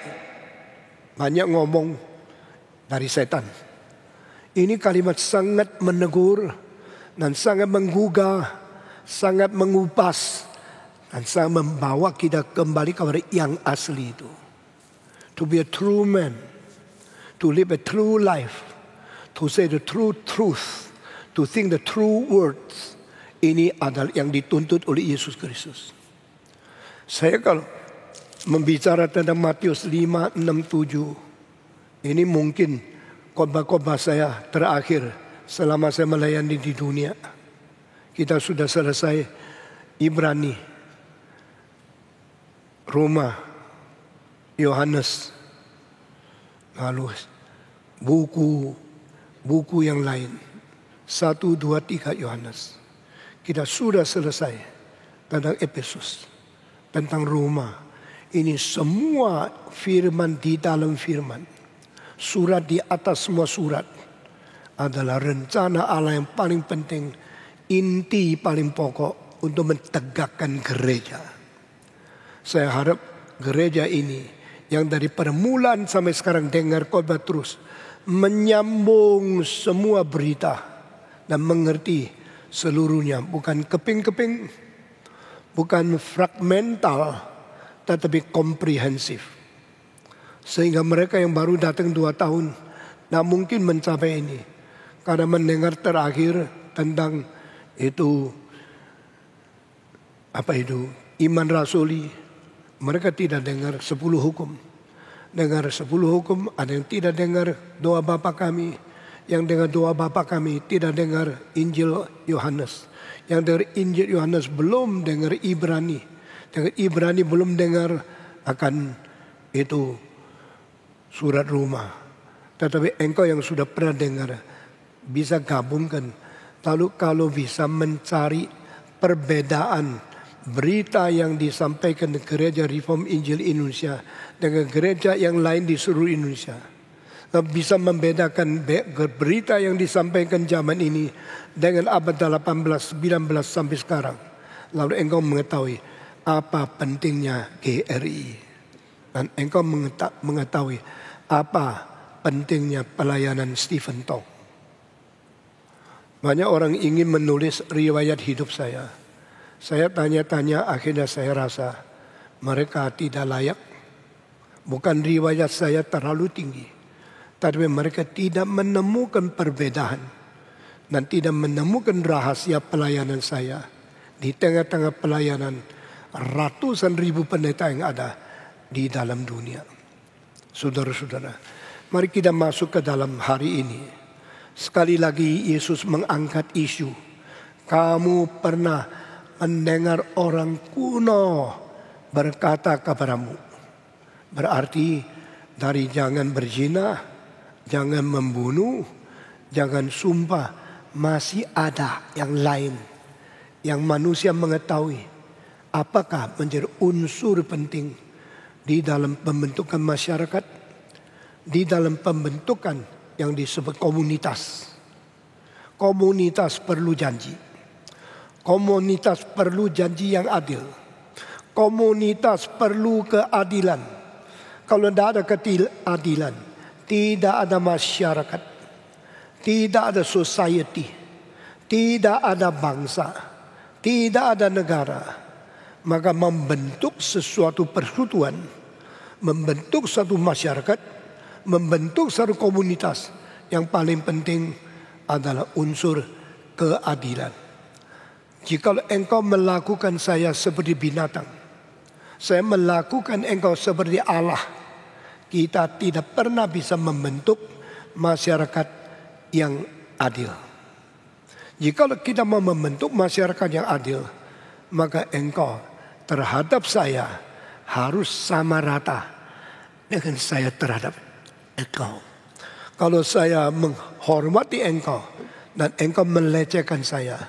Banyak ngomong dari setan. Ini kalimat sangat menegur dan sangat menggugah, sangat mengupas, dan sangat membawa kita kembali kepada yang asli itu. To be a true man, to live a true life, to say the true truth, to think the true words. Ini adalah yang dituntut oleh Yesus Kristus. Saya kalau membicara tentang Matius 5, 6, 7, ini mungkin khotbah-khotbah saya terakhir selama saya melayani di dunia. Kita sudah selesai Ibrani, Roma, Yohanes, lalu buku yang lain, 1, 2, 3 Yohanes. Kita sudah selesai tentang Efesus, tentang Roma. Ini semua firman di dalam firman. Surat di atas semua surat adalah rencana Allah yang paling penting, inti paling pokok untuk mentegakkan gereja. Saya harap gereja ini yang dari permulaan sampai sekarang dengar khotbah terus, menyambung semua berita dan mengerti seluruhnya, bukan keping-keping, bukan fragmental, tetapi komprehensif. Sehingga mereka yang baru datang 2 tahun tidak mungkin mencapai ini, karena mendengar terakhir tentang itu iman rasuli. Mereka tidak dengar 10 hukum. Dengar 10 hukum, ada yang tidak dengar doa Bapa kami. Yang dengar doa Bapa kami tidak dengar Injil Yohanes. Yang dengar Injil Yohanes belum dengar Ibrani. Dengar Ibrani belum dengar akan itu surat Roma. Tetapi engkau yang sudah pernah dengar bisa gabungkan. Lalu kalau bisa mencari perbedaan berita yang disampaikan di gereja Reform Injil Indonesia dengan gereja yang lain di seluruh Indonesia, bisa membedakan berita yang disampaikan zaman ini dengan abad 18, 19 sampai sekarang. Lalu engkau mengetahui apa pentingnya GRI. Dan engkau mengetahui apa pentingnya pelayanan Stephen Tong. Banyak orang ingin menulis riwayat hidup saya. Saya tanya-tanya, akhirnya saya rasa mereka tidak layak. Bukan riwayat saya terlalu tinggi, tapi mereka tidak menemukan perbedaan dan tidak menemukan rahasia pelayanan saya di tengah-tengah pelayanan ratusan ribu pendeta yang ada di dalam dunia. Saudara-saudara, mari kita masuk ke dalam hari ini. Sekali lagi Yesus mengangkat isu, kamu pernah mendengar orang kuno berkata kepadamu. Berarti dari jangan berzina, jangan membunuh, jangan sumpah, masih ada yang lain yang manusia mengetahui apakah menjadi unsur penting di dalam pembentukan masyarakat, di dalam pembentukan yang disebut komunitas. Komunitas perlu janji. Komunitas perlu janji yang adil. Komunitas perlu keadilan. Kalau tidak ada keadilan, tidak ada masyarakat, tidak ada society, tidak ada bangsa, tidak ada negara. Maka membentuk sesuatu persekutuan, membentuk satu masyarakat, membentuk satu komunitas, yang paling penting adalah unsur keadilan. Jika engkau melakukan saya seperti binatang, saya melakukan engkau seperti Allah, kita tidak pernah bisa membentuk masyarakat yang adil. Jika kita mau membentuk masyarakat yang adil, maka engkau terhadap saya harus sama rata dengan saya terhadap engkau. Kalau saya menghormati engkau dan engkau melecehkan saya,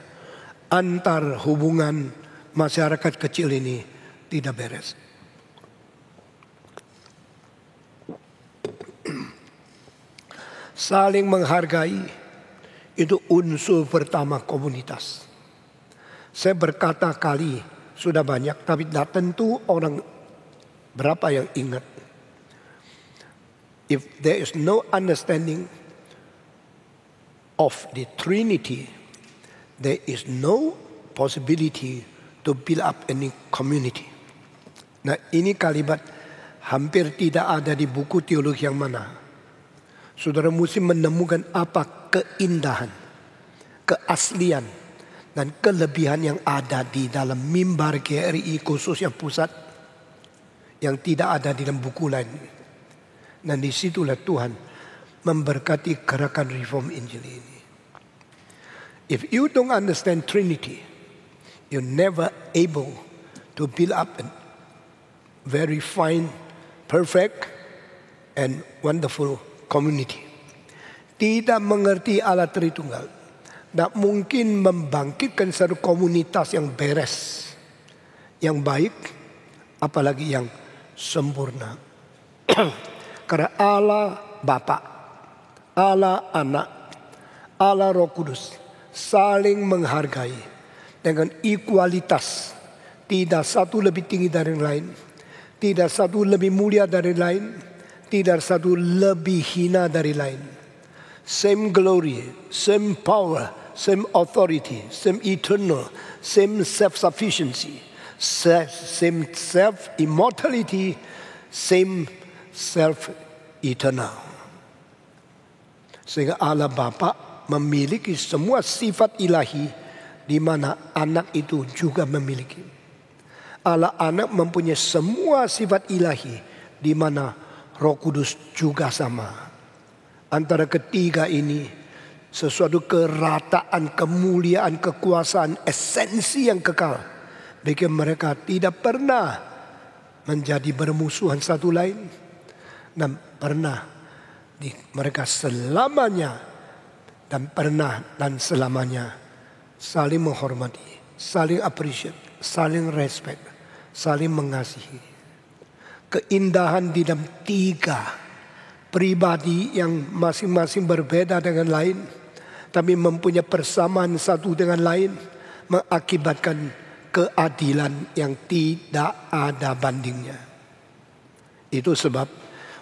antar hubungan masyarakat kecil ini tidak beres. Saling menghargai itu unsur pertama komunitas. Saya berkata kali sudah banyak, tapi tidak tentu orang berapa yang ingat. If there is no understanding of the Trinity, there is no possibility to build up any community. Nah, ini kalimat hampir tidak ada di buku teologi yang mana. Saudara mesti menemukan apa keindahan, keaslian, dan kelebihan yang ada di dalam mimbar GRI khususnya pusat yang tidak ada di dalam buku lain. Dan disitulah Tuhan memberkati gerakan Reform Injil ini. If you don't understand Trinity, you're never able to build up a very fine, perfect, and wonderful community. Tidak mengerti Allah Tritunggal, tidak mungkin membangkitkan satu komunitas yang beres, yang baik, apalagi yang sempurna. Karena Allah Bapa, Allah Anak, Allah Roh Kudus saling menghargai dengan ekualitas. Tidak satu lebih tinggi dari yang lain, tidak satu lebih mulia dari yang lain, tidak satu lebih hina dari lain. Same glory, same power, same authority, same eternal, same self-sufficiency, same self-immortality, same self-eternal. Sehingga Allah Bapa memiliki semua sifat ilahi di mana anak itu juga memiliki. Allah Anak mempunyai semua sifat ilahi di mana Roh Kudus juga sama. Antara ketiga ini sesuatu kerataan, kemuliaan, kekuasaan, esensi yang kekal. Bagi mereka tidak pernah menjadi bermusuhan satu lain. Dan pernah mereka selamanya dan pernah dan selamanya saling menghormati, saling appreciate, saling respect, saling mengasihi. Keindahan di dalam tiga pribadi yang masing-masing berbeda dengan lain, tapi mempunyai persamaan satu dengan lain, mengakibatkan keadilan yang tidak ada bandingnya. Itu sebab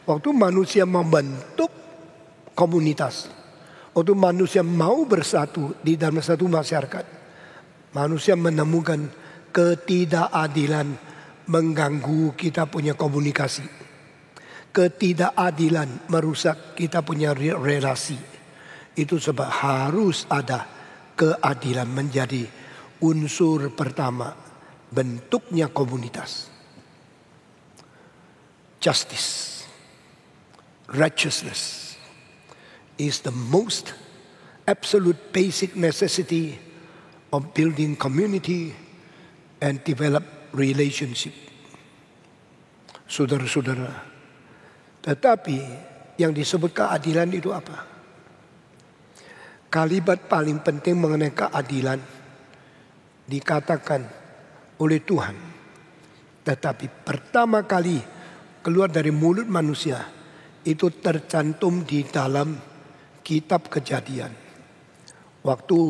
waktu manusia membentuk komunitas, waktu manusia mau bersatu di dalam satu masyarakat, manusia menemukan ketidakadilan mengganggu kita punya komunikasi. Ketidakadilan merusak kita punya relasi. Itu sebab harus ada keadilan menjadi unsur pertama bentuknya komunitas. Justice, righteousness is the most absolute basic necessity of building community and develop relationship. Saudara-saudara, tetapi yang disebut keadilan itu apa? Kalimat paling penting mengenai keadilan dikatakan oleh Tuhan. Tetapi pertama kali keluar dari mulut manusia itu tercantum di dalam kitab Kejadian. Waktu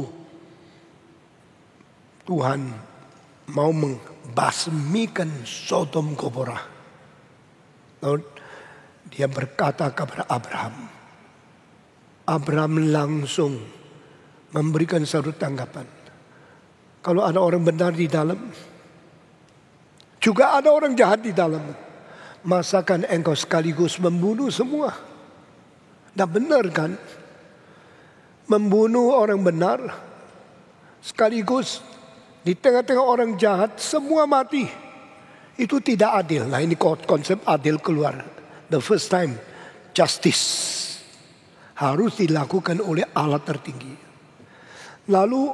Tuhan mau membasmikan Sodom Gomora, lalu dia berkata kepada Abraham. Abraham langsung memberikan satu tanggapan. Kalau ada orang benar di dalam, juga ada orang jahat di dalam. Masakan engkau sekaligus membunuh semua? Tidak benar kan? Membunuh orang benar sekaligus di tengah-tengah orang jahat semua mati. Itu tidak adil. Nah, ini konsep adil keluar. The first time, justice harus dilakukan oleh Allah tertinggi. Lalu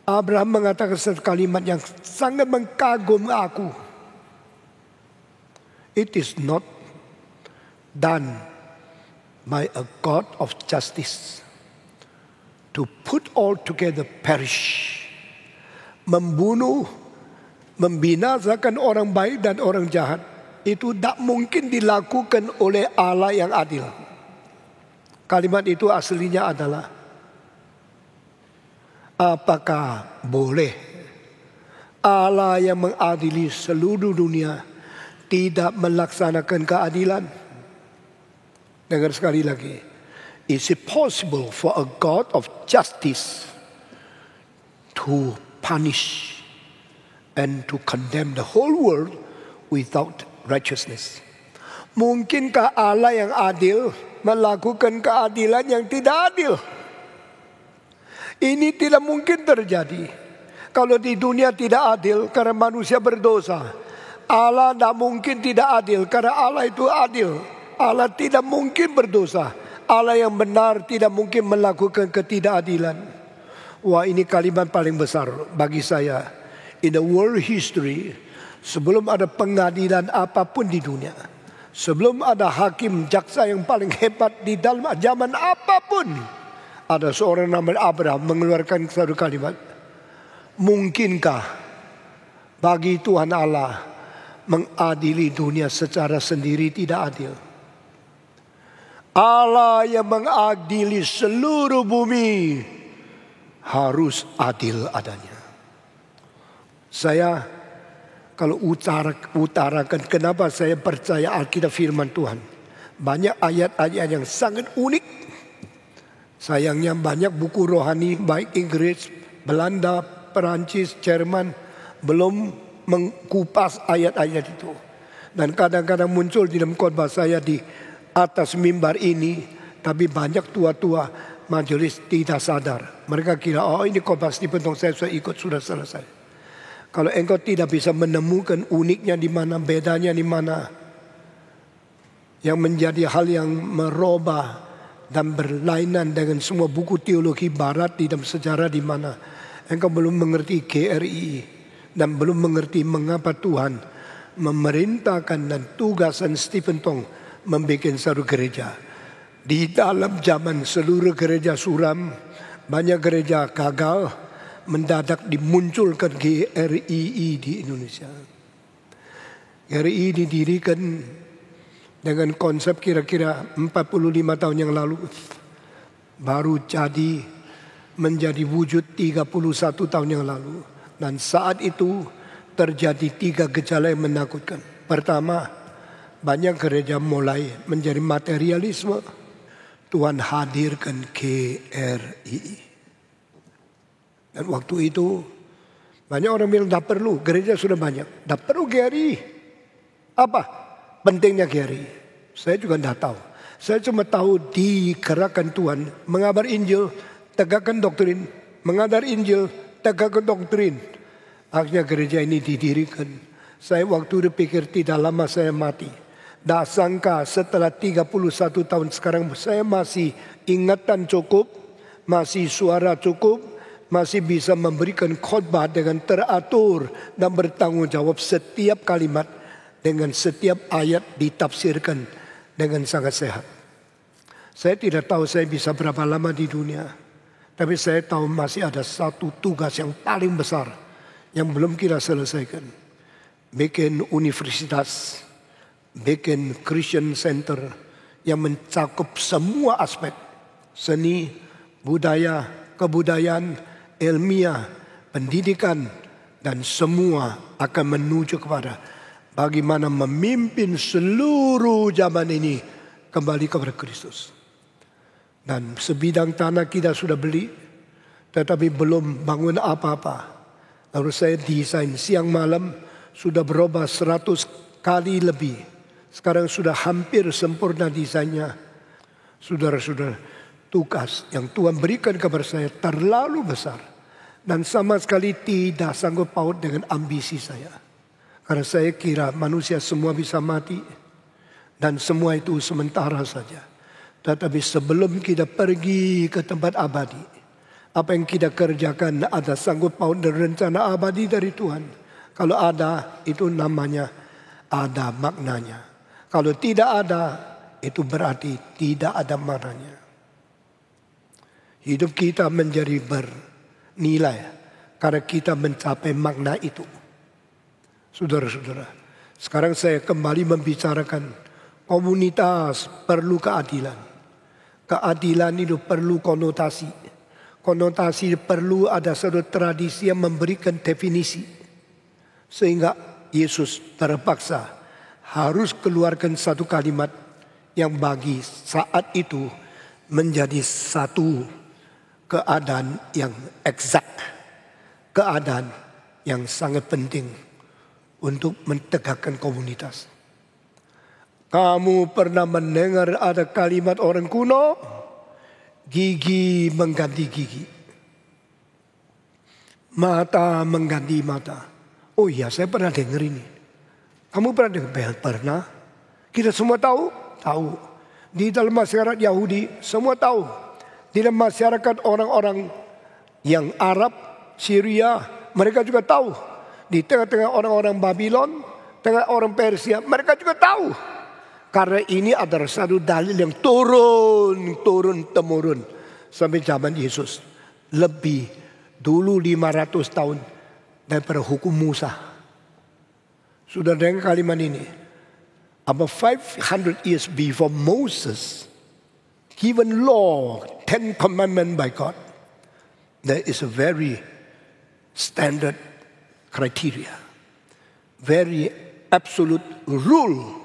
Abraham mengatakan satu kalimat yang sangat mengagumi aku. It is not done by a God of justice to put all together perish. Membunuh, membinasakan orang baik dan orang jahat, itu tak mungkin dilakukan oleh Allah yang adil. Kalimat itu aslinya adalah, apakah boleh Allah yang mengadili seluruh dunia tidak melaksanakan keadilan? Dengar sekali lagi. Is it possible for a God of justice to punish and to condemn the whole world without righteousness? Mungkinkah Allah yang adil melakukan keadilan yang tidak adil? Ini tidak mungkin terjadi. Kalau di dunia tidak adil karena manusia berdosa, Allah tidak mungkin tidak adil karena Allah itu adil. Allah tidak mungkin berdosa. Allah yang benar tidak mungkin melakukan ketidakadilan. Wah, ini kalimat paling besar bagi saya. In the world history, sebelum ada pengadilan apapun di dunia, sebelum ada hakim jaksa yang paling hebat di dalam zaman apapun, ada seorang namanya Abraham mengeluarkan satu kalimat. Mungkinkah bagi Tuhan Allah mengadili dunia secara sendiri tidak adil? Allah yang mengadili seluruh bumi harus adil adanya. Saya kalau utarakan kenapa saya percaya Alkitab firman Tuhan. Banyak ayat-ayat yang sangat unik. Sayangnya banyak buku rohani baik Inggris, Belanda, Perancis, Jerman belum mengkupas ayat-ayat itu. Dan kadang-kadang muncul di dalam khotbah saya di atas mimbar ini, tapi banyak tua-tua majelis tidak sadar. Mereka kira, oh ini khotbah Stephen Tong saya sudah ikut, sudah selesai. Kalau engkau tidak bisa menemukan uniknya di mana, bedanya di mana, yang menjadi hal yang merubah dan berlainan dengan semua buku teologi barat di dalam sejarah di mana engkau belum mengerti GRI dan belum mengerti mengapa Tuhan memerintahkan dan tugasan Stephen Tong membuat satu gereja. Di dalam zaman seluruh gereja suram, banyak gereja gagal, mendadak dimunculkan GRII di Indonesia. GRII didirikan dengan konsep kira-kira 45 tahun yang lalu. Baru jadi menjadi wujud 31 tahun yang lalu. Dan saat itu terjadi 3 gejala yang menakutkan. Pertama, banyak gereja mulai menjadi materialisme. Tuhan hadirkan GRII. Dan waktu itu banyak orang bilang tak perlu, gereja sudah banyak. Tak perlu GRII. Apa pentingnya GRII? Saya juga tidak tahu. Saya cuma tahu digerakkan Tuhan mengabar Injil, tegakkan doktrin. Mengajar Injil, tegakkan doktrin. Akhirnya gereja ini didirikan. Saya waktu itu pikir tidak lama saya mati. Tak sangka setelah 31 tahun sekarang saya masih ingatan cukup, masih suara cukup, masih bisa memberikan khotbah dengan teratur dan bertanggung jawab setiap kalimat dengan setiap ayat ditafsirkan dengan sangat sehat. Saya tidak tahu saya bisa berapa lama di dunia, tapi saya tahu masih ada satu tugas yang paling besar yang belum kita selesaikan. Bikin universitas, bikin Christian Center yang mencakup semua aspek seni, budaya, kebudayaan, ilmiah, pendidikan, dan semua akan menuju kepada bagaimana memimpin seluruh zaman ini kembali kepada Kristus. Dan sebidang tanah kita sudah beli, tetapi belum bangun apa-apa. Lalu saya desain siang malam sudah berubah 100 kali lebih. Sekarang sudah hampir sempurna desainnya. Saudara-saudara, tugas yang Tuhan berikan kepada saya terlalu besar. Dan sama sekali tidak sanggup paut dengan ambisi saya. Karena saya kira manusia semua bisa mati. Dan semua itu sementara saja. Tetapi sebelum kita pergi ke tempat abadi, Apa yang kita kerjakan ada sanggup paut dan rencana abadi dari Tuhan. Kalau ada, itu namanya ada maknanya. Kalau tidak ada, itu berarti tidak ada maknanya. Hidup kita menjadi bernilai karena kita mencapai makna itu. Saudara-saudara, sekarang saya kembali membicarakan komunitas perlu keadilan. Keadilan itu perlu konotasi. Konotasi perlu ada satu tradisi yang memberikan definisi. Sehingga Yesus terpaksa harus keluarkan satu kalimat yang bagi saat itu menjadi satu keadaan yang eksak. Keadaan yang sangat penting untuk menegakkan komunitas. Kamu pernah mendengar ada kalimat orang kuno? Gigi mengganti gigi. Mata mengganti mata. Oh iya, saya pernah dengar ini. Kamu pernah dengar? Pernah. Kita semua tahu? Tahu. Di dalam masyarakat Yahudi, semua tahu. Di dalam masyarakat orang-orang yang Arab, Syria, mereka juga tahu. Di tengah-tengah orang-orang Babylon, tengah orang Persia, mereka juga tahu. Karena ini adalah satu dalil yang turun-temurun sampai zaman Yesus. Lebih dulu 500 tahun daripada hukum Musa. Sudah dengar kalimat ini. About 500 years before Moses given law, 10 commandments by God. There is a very standard criteria. Very absolute rule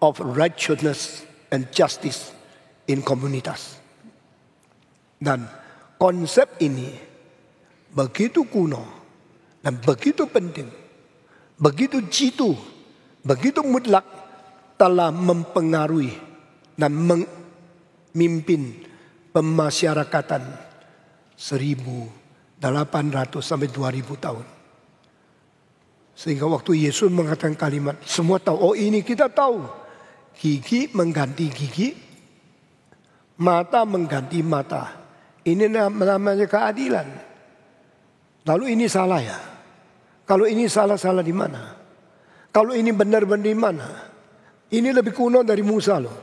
of righteousness and justice in komunitas. Dan konsep ini begitu kuno dan begitu penting, begitu jitu, begitu mutlak telah mempengaruhi dan memimpin pemasyarakatan 1.800 sampai 2.000 tahun. Sehingga waktu Yesus mengatakan kalimat, semua tahu, oh ini kita tahu. Gigi mengganti gigi, mata mengganti mata. Ini namanya keadilan. Lalu ini salah ya? Kalau ini salah di mana? Kalau ini benar di mana? Ini lebih kuno dari Musa loh.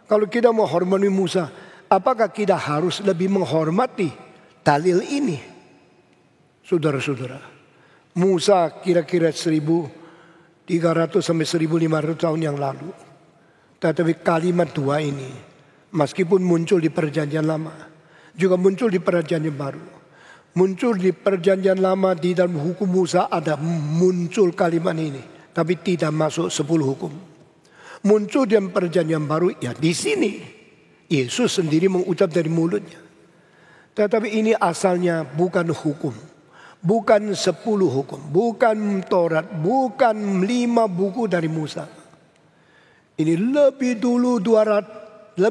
Kalau kita mau hormati Musa, apakah kita harus lebih menghormati dalil ini? Saudara-saudara, Musa kira-kira 1.300 sampai 1.500 tahun yang lalu. Tetapi kalimat dua ini, meskipun muncul di perjanjian lama, juga muncul di perjanjian baru. Muncul di perjanjian lama, di dalam hukum Musa ada muncul kalimat ini. Tapi tidak masuk 10 hukum. Muncul di dalam perjanjian baru, ya di sini. Yesus sendiri mengucap dari mulutnya. Tetapi ini asalnya bukan hukum. Bukan 10 hukum. Bukan Taurat. Bukan 5 buku dari Musa. Ini lebih dulu 300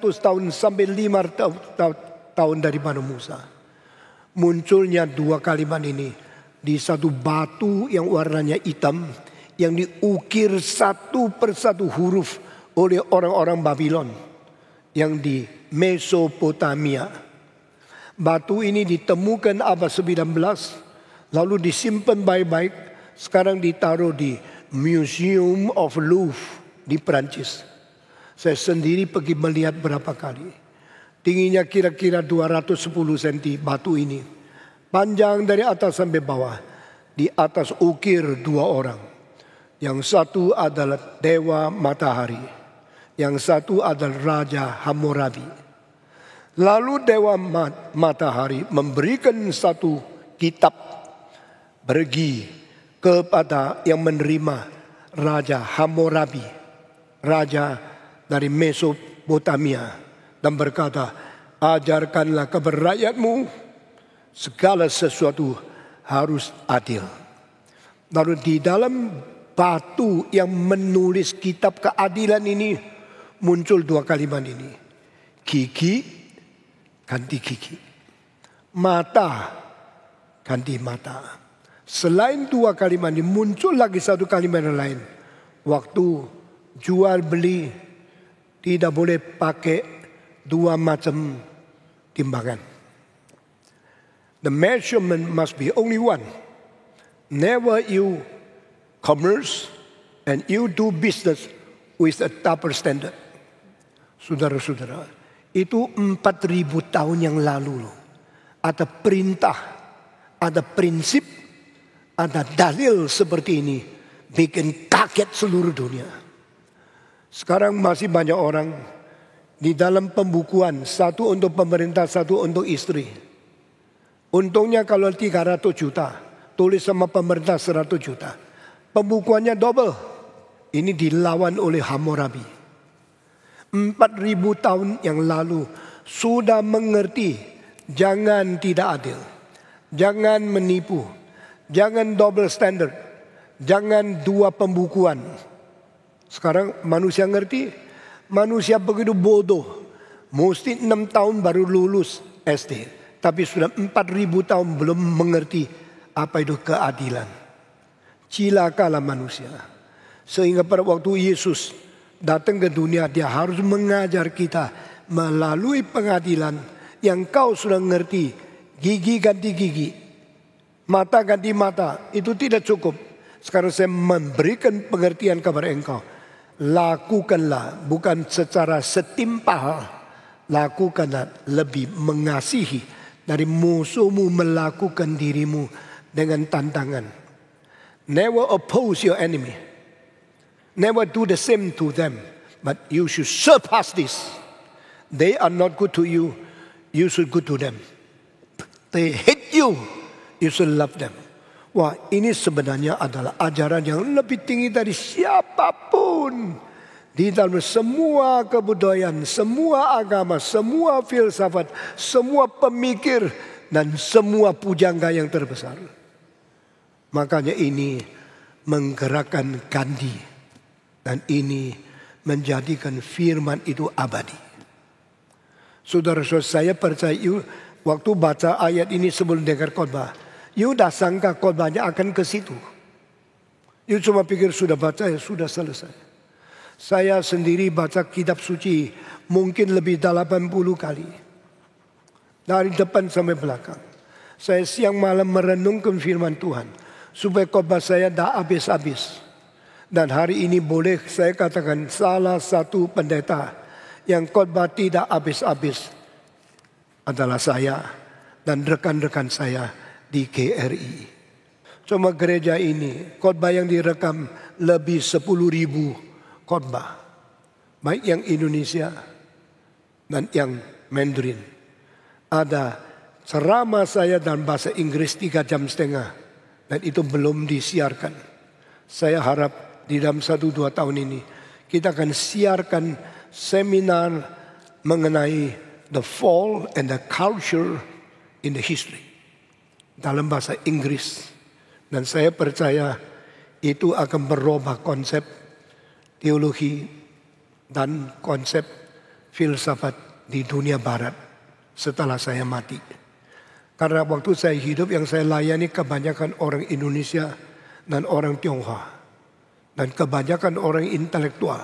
tahun sampai 500 tahun daripada Musa. Munculnya dua kalimat ini di satu batu yang warnanya hitam yang diukir satu persatu huruf oleh orang-orang Babylon yang di Mesopotamia. Batu ini ditemukan abad 19 lalu disimpan baik-baik, sekarang ditaruh di Museum of Louvre di Perancis. Saya sendiri pergi melihat berapa kali. Tingginya kira-kira 210 cm batu ini. Panjang dari atas sampai bawah. Di atas ukir dua orang. Yang satu adalah Dewa Matahari. Yang satu adalah Raja Hammurabi. Lalu Dewa Matahari memberikan satu kitab pergi kepada yang menerima Raja Hammurabi, raja dari Mesopotamia, dan berkata, ajarkanlah kepada rakyatmu segala sesuatu harus adil. Lalu di dalam batu yang menulis kitab keadilan ini muncul dua kalimat ini. Gigi ganti gigi, mata ganti mata. Selain dua kalimat ini muncul lagi satu kalimat yang lain. Waktu jual beli tidak boleh pakai dua macam timbangan. The measurement must be only one. Never you commerce and you do business with a double standard. Saudara-saudara, itu 4.000 tahun yang lalu loh. Ada perintah, ada prinsip, ada dalil seperti ini. Bikin kaget seluruh dunia. Sekarang masih banyak orang di dalam pembukuan, satu untuk pemerintah, satu untuk istri. Untungnya kalau 300 juta, tulis sama pemerintah 100 juta. Pembukuannya double. Ini dilawan oleh Hammurabi. 4.000 tahun yang lalu sudah mengerti, jangan tidak adil, jangan menipu, jangan double standard, jangan dua pembukuan. Sekarang manusia ngerti, manusia begitu bodoh, mesti 6 tahun baru lulus SD, tapi sudah 4.000 tahun belum mengerti apa itu keadilan. Cilakalah manusia. Sehingga pada waktu Yesus datang ke dunia, dia harus mengajar kita melalui pengadilan yang kau sudah ngerti. Gigi ganti gigi, mata ganti mata, itu tidak cukup. Sekarang saya memberikan pengertian kepada engkau. Lakukanlah bukan secara setimpal, lakukanlah lebih mengasihi dari musuhmu melakukan dirimu dengan tantangan. Never oppose your enemy. Never do the same to them. But you should surpass this. They are not good to you. You should good to them. They hate you. You should love them. Wah, ini sebenarnya adalah ajaran yang lebih tinggi dari siapapun. Di dalam semua kebudayaan, semua agama, semua filsafat, semua pemikir, dan semua pujangga yang terbesar. Makanya ini menggerakkan Gandhi. Dan ini menjadikan firman itu abadi. Saudara-saudara, saya percaya waktu baca ayat ini sebelum dengar khotbah, you dah sangka khotbahnya akan ke situ. You cuma pikir sudah baca, ya sudah selesai. Saya sendiri baca kitab suci mungkin lebih 80 kali. Dari depan sampai belakang. Saya siang malam merenungkan firman Tuhan. Supaya khotbah saya dah habis-habis. Dan hari ini boleh saya katakan salah satu pendeta yang khotbah tidak habis-habis adalah saya dan rekan-rekan saya di GRI. Cuma gereja ini khotbah yang direkam lebih 10.000 khotbah. Baik yang Indonesia dan yang Mandarin. Ada ceramah saya dalam bahasa Inggris 3,5 jam. Dan itu belum disiarkan. Saya harap di dalam 1-2 tahun ini kita akan siarkan seminar mengenai the fall and the culture in the history dalam bahasa Inggris. Dan saya percaya itu akan berubah konsep teologi dan konsep filsafat di dunia barat setelah saya mati. Karena waktu saya hidup yang saya layani kebanyakan orang Indonesia dan orang Tionghoa. Dan kebanyakan orang intelektual.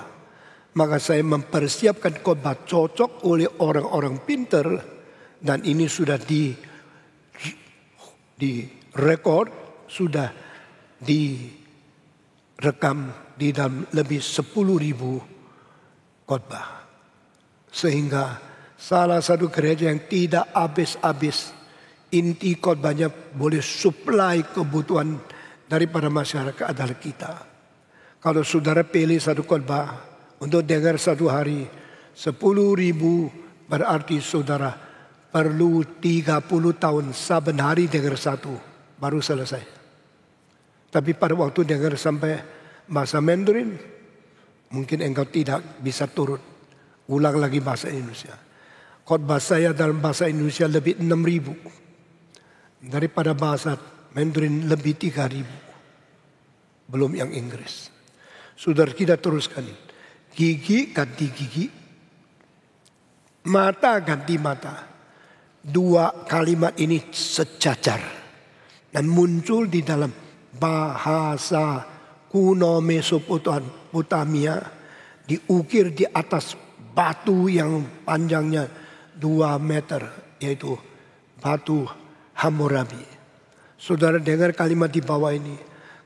Maka saya mempersiapkan khotbah cocok oleh orang-orang pintar. Dan ini sudah direkod, sudah direkam di dalam lebih 10.000 khotbah. Sehingga salah satu gereja yang tidak habis-habis, inti khotbahnya boleh supply kebutuhan daripada masyarakat adalah kita. Kalau saudara pilih satu khotbah untuk dengar satu hari 10.000, berarti saudara perlu 30 tahun saben hari dengar satu baru selesai. Tapi pada waktu dengar sampai bahasa Mandarin, mungkin engkau tidak bisa turut. Ulang lagi bahasa Indonesia. Khotbah saya dalam bahasa Indonesia lebih 6.000. Daripada bahasa Mandarin lebih 3.000. Belum yang Inggris. Saudara, kita teruskan. Gigi ganti gigi. Mata ganti mata. Dua kalimat ini sejajar. Dan muncul di dalam bahasa kuno Mesopotamia. Diukir di atas batu yang panjangnya 2 meter. Yaitu batu Hammurabi. Saudara dengar kalimat di bawah ini.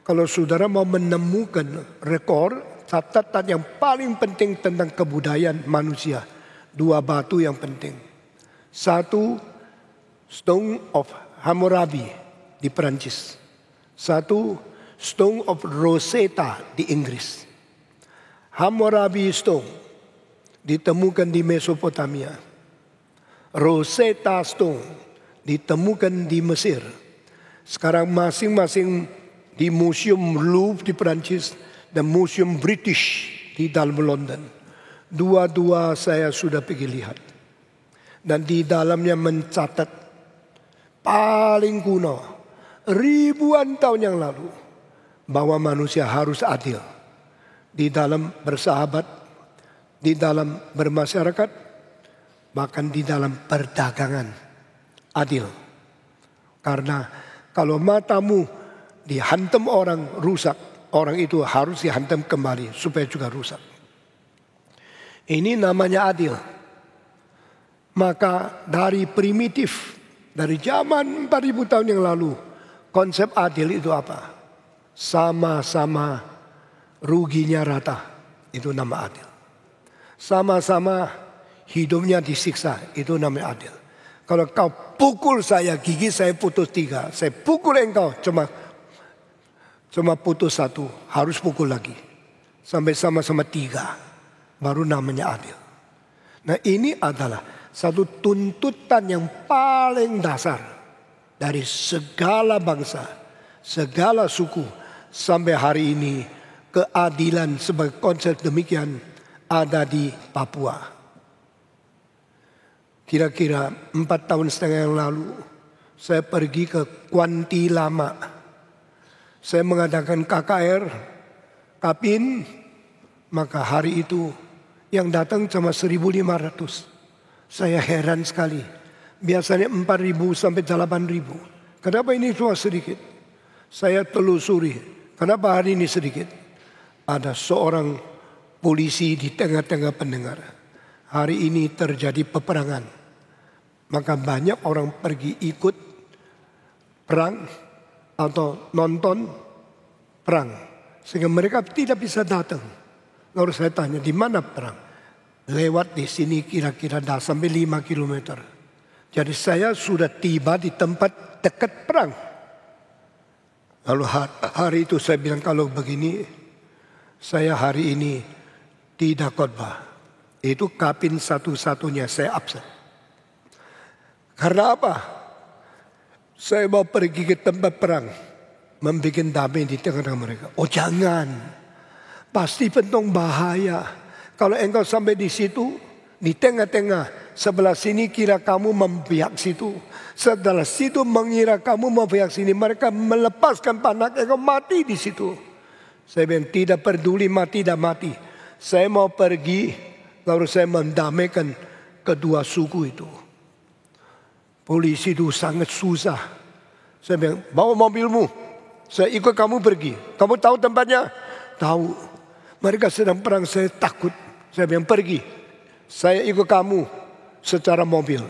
Kalau saudara mau menemukan rekor, catatan yang paling penting tentang kebudayaan manusia. 2 batu yang penting. 1, Stone of Hammurabi di Perancis. 1, Stone of Rosetta di Inggris. Hammurabi Stone ditemukan di Mesopotamia. Rosetta Stone ditemukan di Mesir. Sekarang masing-masing di Museum Louvre di Perancis dan Museum British di dalam London. Dua-dua saya sudah pergi lihat. Dan di dalamnya mencatat paling kuno, ribuan tahun yang lalu, bahwa manusia harus adil di dalam bersahabat, di dalam bermasyarakat, bahkan di dalam perdagangan. Adil. Karena kalau matamu dihantam orang rusak, orang itu harus dihantam kembali supaya juga rusak. Ini namanya adil. Maka dari primitif, dari zaman 4000 tahun yang lalu, konsep adil itu apa? Sama-sama ruginya rata, itu nama adil. Sama-sama hidupnya disiksa, itu namanya adil. Kalau kau pukul saya, gigi saya putus 3. Saya pukul engkau, cuma putus 1. Harus pukul lagi. Sampai sama-sama 3. Baru namanya adil. Nah, ini adalah satu tuntutan yang paling dasar dari segala bangsa, segala suku. Sampai hari ini keadilan sebagai konsep demikian ada di Papua. Kira-kira 4,5 tahun yang lalu saya pergi ke Kuantilama. Saya mengadakan KKR, Kapin, maka hari itu yang datang cuma 1.500. Saya heran sekali. Biasanya 4.000 sampai 8.000. Kenapa ini cuma sedikit? Saya telusuri. Kenapa hari ini sedikit? Ada seorang polisi di tengah-tengah pendengar. Hari ini terjadi peperangan. Maka banyak orang pergi ikut perang atau nonton perang. Sehingga mereka tidak bisa datang. Lalu saya tanya, di mana perang? Lewat di sini kira-kira sampai 5 kilometer. Jadi saya sudah tiba di tempat dekat perang. Lalu hari itu saya bilang, kalau begini, saya hari ini tidak khotbah. Itu Kapin satu-satunya saya absen. Karena apa? Saya mau pergi ke tempat perang. Membuat damai di tengah-tengah mereka. Oh jangan. Pasti penuh bahaya. Kalau engkau sampai di situ, di tengah-tengah, sebelah sini kira kamu membiak situ, sebelah situ mengira kamu membiak sini, mereka melepaskan panah, engkau mati di situ. Saya bilang tidak peduli mati dan mati. Saya mau pergi, lalu saya mendamaikan kedua suku itu. Polisi itu sangat susah. Saya bilang, bawa mobilmu, saya ikut kamu pergi. Kamu tahu tempatnya? Tahu. Mereka sedang perang, saya takut. Saya bilang pergi. Saya ikut kamu secara mobil.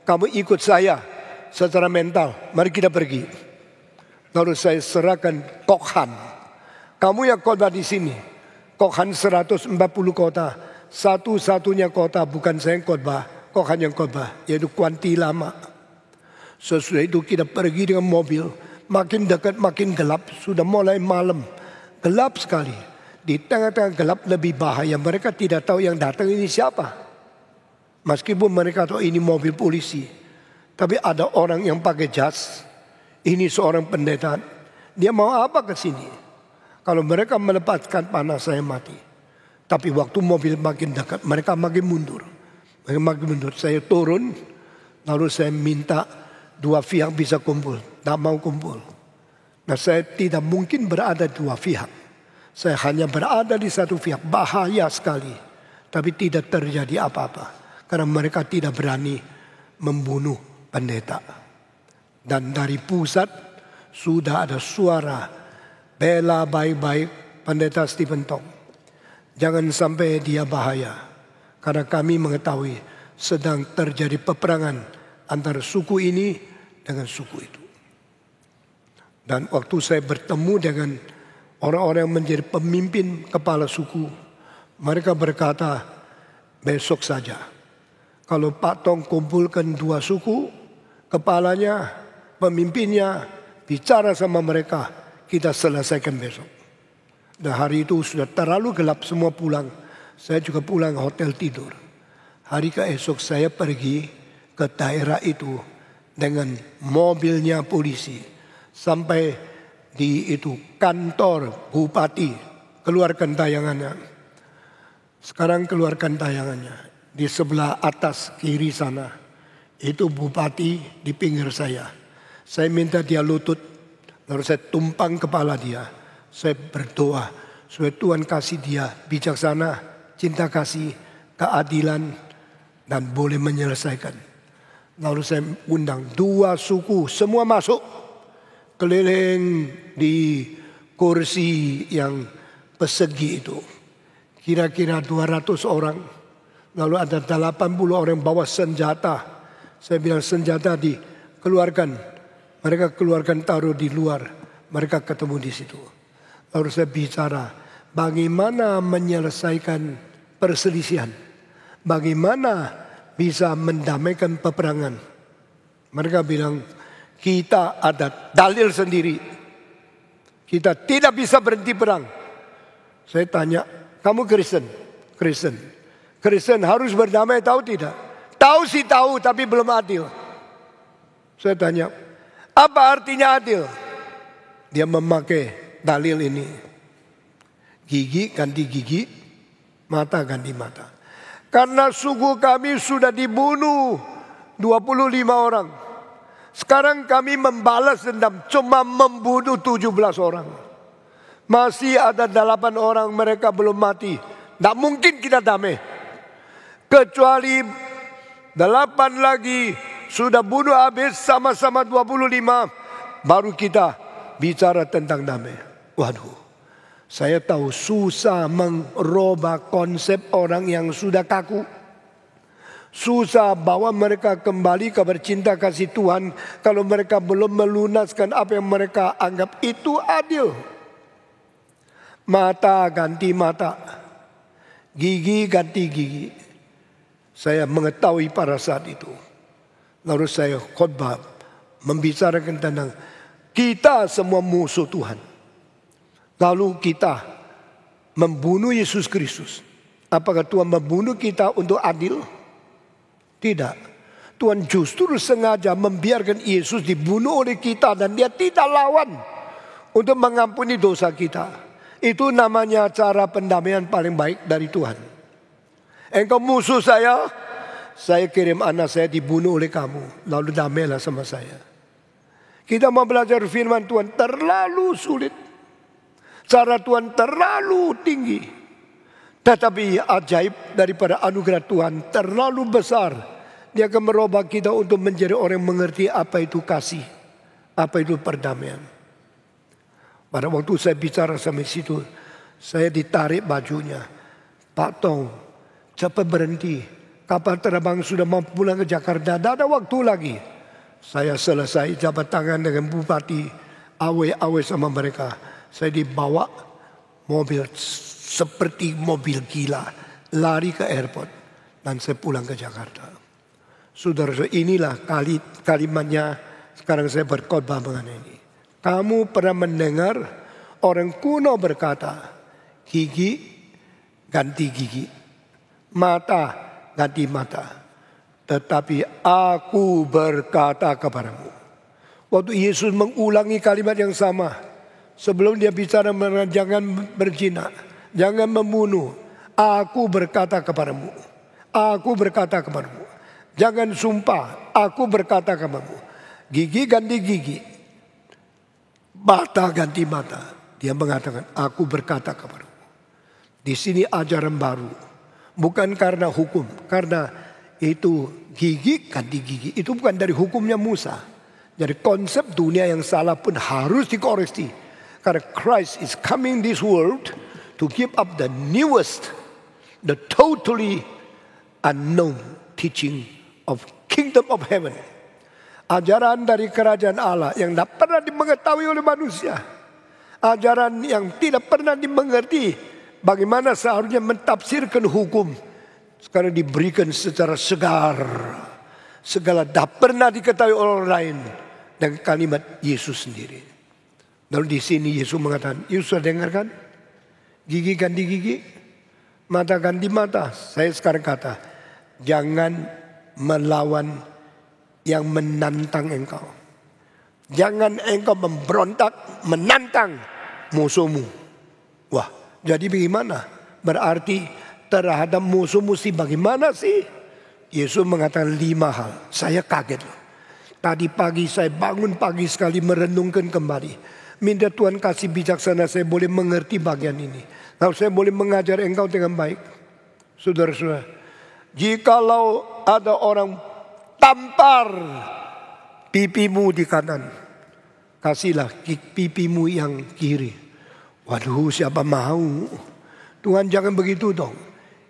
Kamu ikut saya secara mental. Mari kita pergi. Lalu saya serahkan Kokhan. Kamu yang khotbah di sini. Kokhan 140 kota. Satu-satunya kota bukan saya yang khotbah. Kokhan yang khotbah. Yaitu Kuantilama. Sesudah itu kita pergi dengan mobil. Makin dekat makin gelap. Sudah mulai malam. Gelap sekali. Di tengah-tengah gelap lebih bahaya. Mereka tidak tahu yang datang ini siapa. Meskipun mereka tahu ini mobil polisi. Tapi ada orang yang pakai jas. Ini seorang pendeta. Dia mau apa ke sini? Kalau mereka melepaskan panah, saya mati. Tapi waktu mobil makin dekat, mereka makin mundur. Mereka makin mundur. Saya turun. Lalu saya minta 2 pihak bisa kumpul. Tak mau kumpul. Nah, saya tidak mungkin berada 2 pihak. Saya hanya berada di 1 pihak. Bahaya sekali. Tapi tidak terjadi apa-apa. Karena mereka tidak berani membunuh pendeta. Dan dari pusat sudah ada suara bela baik-baik pendeta Stephen Tong. Jangan sampai dia bahaya. Karena kami mengetahui sedang terjadi peperangan antara suku ini dengan suku itu. Dan waktu saya bertemu dengan orang-orang yang menjadi pemimpin kepala suku, mereka berkata, besok saja. Kalau Pak Tong kumpulkan 2 suku, kepalanya, pemimpinnya, bicara sama mereka, kita selesaikan besok. Dan hari itu sudah terlalu gelap, semua pulang. Saya juga pulang hotel tidur. Hari keesok saya pergi ke daerah itu dengan mobilnya polisi. Sampai di itu kantor bupati, keluarkan tayangannya. Sekarang keluarkan tayangannya. Di sebelah atas kiri sana, itu bupati di pinggir saya. Saya minta dia lutut, lalu saya tumpang kepala dia. Saya berdoa supaya Tuhan kasih dia bijaksana, cinta kasih, keadilan, dan boleh menyelesaikan. Lalu saya undang 2 suku, semua masuk. Keliling di kursi yang persegi itu. Kira-kira 200 orang. Lalu ada 80 orang bawa senjata. Saya bilang senjata dikeluarkan. Mereka keluarkan taruh di luar. Mereka ketemu di situ. Lalu saya bicara bagaimana menyelesaikan perselisihan. Bagaimana bisa mendamaikan peperangan. Mereka bilang kita ada dalil sendiri. Kita tidak bisa berhenti perang. Saya tanya, kamu Kristen? Kristen. Kristen harus berdamai, tahu tidak? Tahu sih tahu, tapi belum adil. Saya tanya, apa artinya adil? Dia memakai dalil ini. Gigi ganti gigi, mata ganti mata. Karena suku kami sudah dibunuh 25 orang. Sekarang kami membalas dendam, cuma membunuh 17 orang. Masih ada 8 orang mereka belum mati. Tidak mungkin kita damai. Kecuali 8 lagi sudah bunuh habis sama-sama 25. Baru kita bicara tentang damai. Waduh, saya tahu susah merubah konsep orang yang sudah kaku. Susah bawa mereka kembali kepada cinta kasih Tuhan kalau mereka belum melunaskan apa yang mereka anggap itu adil. Mata ganti mata, gigi ganti gigi. Saya mengetahui pada saat itu. Lalu saya khotbah membicarakan tentang kita semua musuh Tuhan. Lalu kita membunuh Yesus Kristus. Apakah Tuhan membunuh kita untuk adil? Tidak. Tuhan justru sengaja membiarkan Yesus dibunuh oleh kita dan dia tidak lawan untuk mengampuni dosa kita. Itu namanya cara pendamaian paling baik dari Tuhan. Engkau musuh saya kirim anak saya dibunuh oleh kamu. Lalu damailah sama saya. Kita mau belajar firman Tuhan terlalu sulit. Cara Tuhan terlalu tinggi. Tetapi ajaib daripada anugerah Tuhan terlalu besar. Dia akan merubah kita untuk menjadi orang yang mengerti apa itu kasih. Apa itu perdamaian. Pada waktu saya bicara sampai situ, saya ditarik bajunya. Pak Tong, cepat berhenti. Kapal terbang sudah mau pulang ke Jakarta. Tidak ada waktu lagi. Saya selesai jabat tangan dengan bupati. Awe-awe sama mereka. Saya dibawa mobil seperti mobil gila. Lari ke airport. Dan saya pulang ke Jakarta. Saudara, inilah kalimatnya sekarang saya berkhotbah mengenai ini. Kamu pernah mendengar orang kuno berkata, gigi ganti gigi, mata ganti mata. Tetapi aku berkata kepadamu. Waktu Yesus mengulangi kalimat yang sama. Sebelum dia bicara jangan berzina, jangan membunuh. Aku berkata kepadamu. Aku berkata kepadamu. Jangan sumpah, aku berkata kepadamu. Gigi ganti gigi, mata ganti mata. Dia mengatakan, aku berkata kepadamu. Di sini ajaran baru. Bukan karena hukum, karena itu gigi ganti gigi. Itu bukan dari hukumnya Musa. Jadi konsep dunia yang salah pun harus dikoreksi. Karena Christ is coming this world to give up the newest, the totally unknown teaching of kingdom of heaven. Ajaran dari kerajaan Allah yang tidak pernah dimengetahui oleh manusia. Ajaran yang tidak pernah dimengerti bagaimana seharusnya mentafsirkan hukum. Sekarang diberikan secara segar. Segala tidak pernah diketahui orang lain. Dan kalimat Yesus sendiri. Lalu di sini Yesus mengatakan, Yesus sudah dengarkan? Gigi ganti gigi, mata ganti mata. Saya sekarang kata, jangan melawan yang menantang engkau. Jangan engkau memberontak, menantang musuhmu. Wah, jadi bagaimana? Berarti terhadap musuh mesti bagaimana sih? Yesus mengatakan 5 hal. Saya kaget loh. Tadi pagi saya bangun pagi sekali merenungkan kembali. Minta Tuhan kasih bijaksana saya boleh mengerti bagian ini. Lalu saya boleh mengajar engkau dengan baik. Saudara-saudara, jikalau ada orang tampar pipimu di kanan, kasihlah pipimu yang kiri. Waduh, siapa mau? Tuhan jangan begitu dong.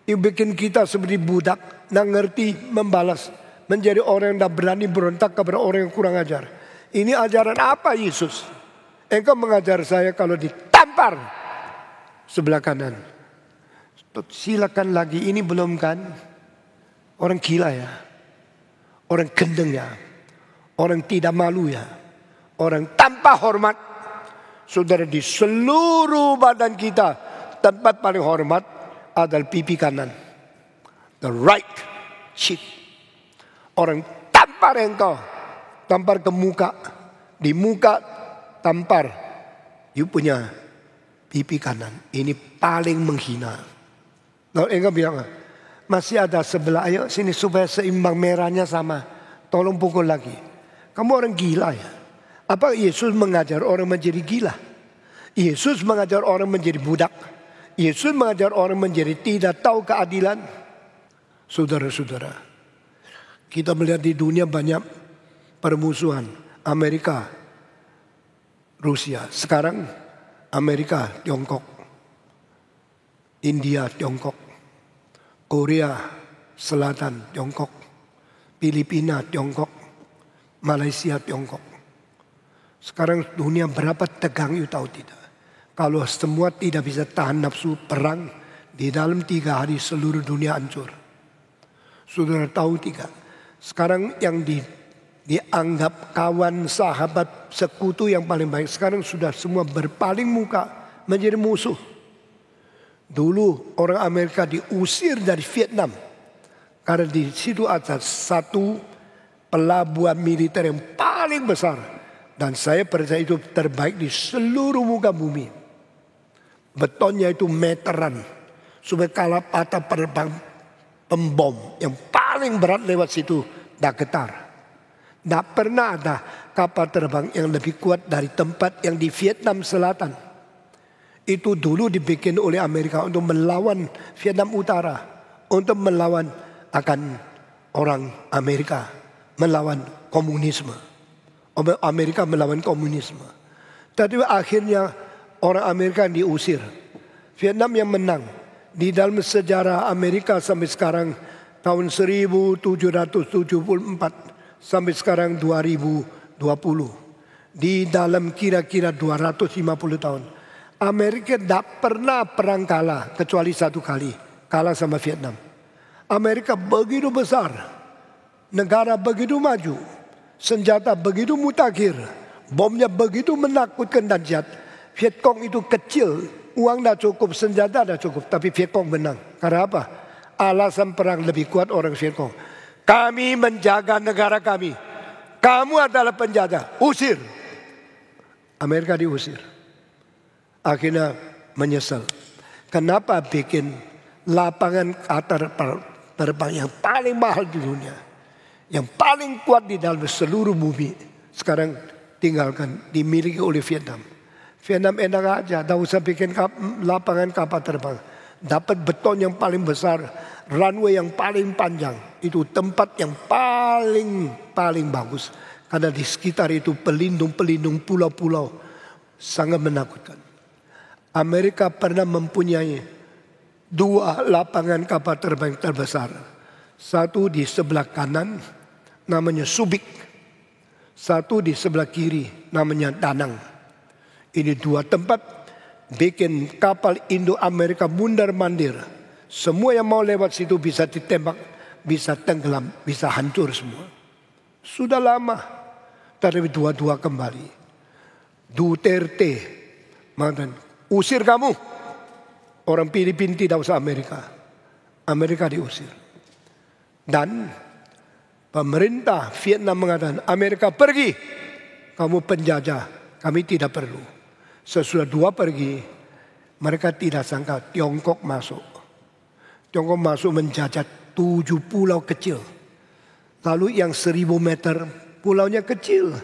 Itu bikin kita seperti budak, nggak ngerti membalas. Menjadi orang yang tidak berani berontak kepada orang yang kurang ajar. Ini ajaran apa Yesus? Engkau mengajar saya kalau ditampar sebelah kanan. Silakan lagi, ini belum kan? Orang gila ya. Orang gendeng ya. Orang tidak malu ya. Orang tanpa hormat. Saudara, di seluruh badan kita, tempat paling hormat adalah pipi kanan. The right cheek. Orang tampar engkau, tampar ke muka, di muka tampar, you punya pipi kanan. Ini paling menghina. Lalu engkau bilang, masih ada sebelah, ayo sini supaya seimbang merahnya sama. Tolong pukul lagi. Kamu orang gila ya? Apa Yesus mengajar orang menjadi gila? Yesus mengajar orang menjadi budak. Yesus mengajar orang menjadi tidak tahu keadilan. Saudara-saudara, kita melihat di dunia banyak permusuhan. Amerika, Rusia. Sekarang Amerika, Tiongkok. India, Tiongkok. Korea Selatan, Tiongkok. Filipina, Tiongkok. Malaysia, Tiongkok. Sekarang dunia berapa tegang, you tahu tidak? Kalau semua tidak bisa tahan nafsu perang, di dalam 3 hari seluruh dunia hancur. Saudara tahu tidak? Sekarang yang dianggap kawan, sahabat, sekutu yang paling baik, sekarang sudah semua berpaling muka menjadi musuh. Dulu orang Amerika diusir dari Vietnam karena di situ ada satu pelabuhan militer yang paling besar, dan saya percaya itu terbaik di seluruh muka bumi. Betonnya itu meteran supaya kalau patah terbang pembom yang paling berat lewat situ, dah getar. Tidak pernah ada kapal terbang yang lebih kuat dari tempat yang di Vietnam Selatan. Itu dulu dibikin oleh Amerika untuk melawan Vietnam Utara. Untuk melawan akan orang Amerika. Melawan komunisme. Amerika melawan komunisme. Tapi akhirnya orang Amerika diusir. Vietnam yang menang. Di dalam sejarah Amerika sampai sekarang, tahun 1774 sampai sekarang 2020. Di dalam kira-kira 250 tahun. Amerika tidak pernah perang kalah kecuali 1 kali. Kalah sama Vietnam. Amerika begitu besar. Negara begitu maju. Senjata begitu mutakhir. Bomnya begitu menakutkan dan jahat. Vietcong itu kecil. Uang tidak cukup, senjata tidak cukup. Tapi Vietcong menang. Karena apa? Alasan perang lebih kuat orang Vietcong. Kami menjaga negara kami. Kamu adalah penjajah. Usir. Amerika diusir. Akhirnya menyesal. Kenapa bikin lapangan terbang yang paling mahal di dunia, yang paling kuat di dalam seluruh bumi, sekarang tinggalkan, dimiliki oleh Vietnam. Vietnam enak aja, tak usah bikin lapangan kapal terbang. Dapat beton yang paling besar, runway yang paling panjang. Itu tempat yang paling bagus. Karena di sekitar itu pelindung-pelindung pulau-pulau. Sangat menakutkan. Amerika pernah mempunyai 2 lapangan kapal terbang terbesar. Satu di sebelah kanan, namanya Subic. Satu di sebelah kiri namanya Danang. Ini dua tempat bikin kapal Indo-Amerika mundar-mandir. Semua yang mau lewat situ bisa ditembak, bisa tenggelam, bisa hancur semua. Sudah lama, tapi dua-dua kembali. Duterte, usir kamu. Orang Filipina tidak usah Amerika. Amerika diusir. Dan pemerintah Vietnam mengatakan, Amerika pergi. Kamu penjajah, kami tidak perlu. Sesudah dua pergi, mereka tidak sangka Tiongkok masuk. Tiongkok masuk menjajah 7 pulau kecil. Lalu yang 1000 meter pulaunya kecil.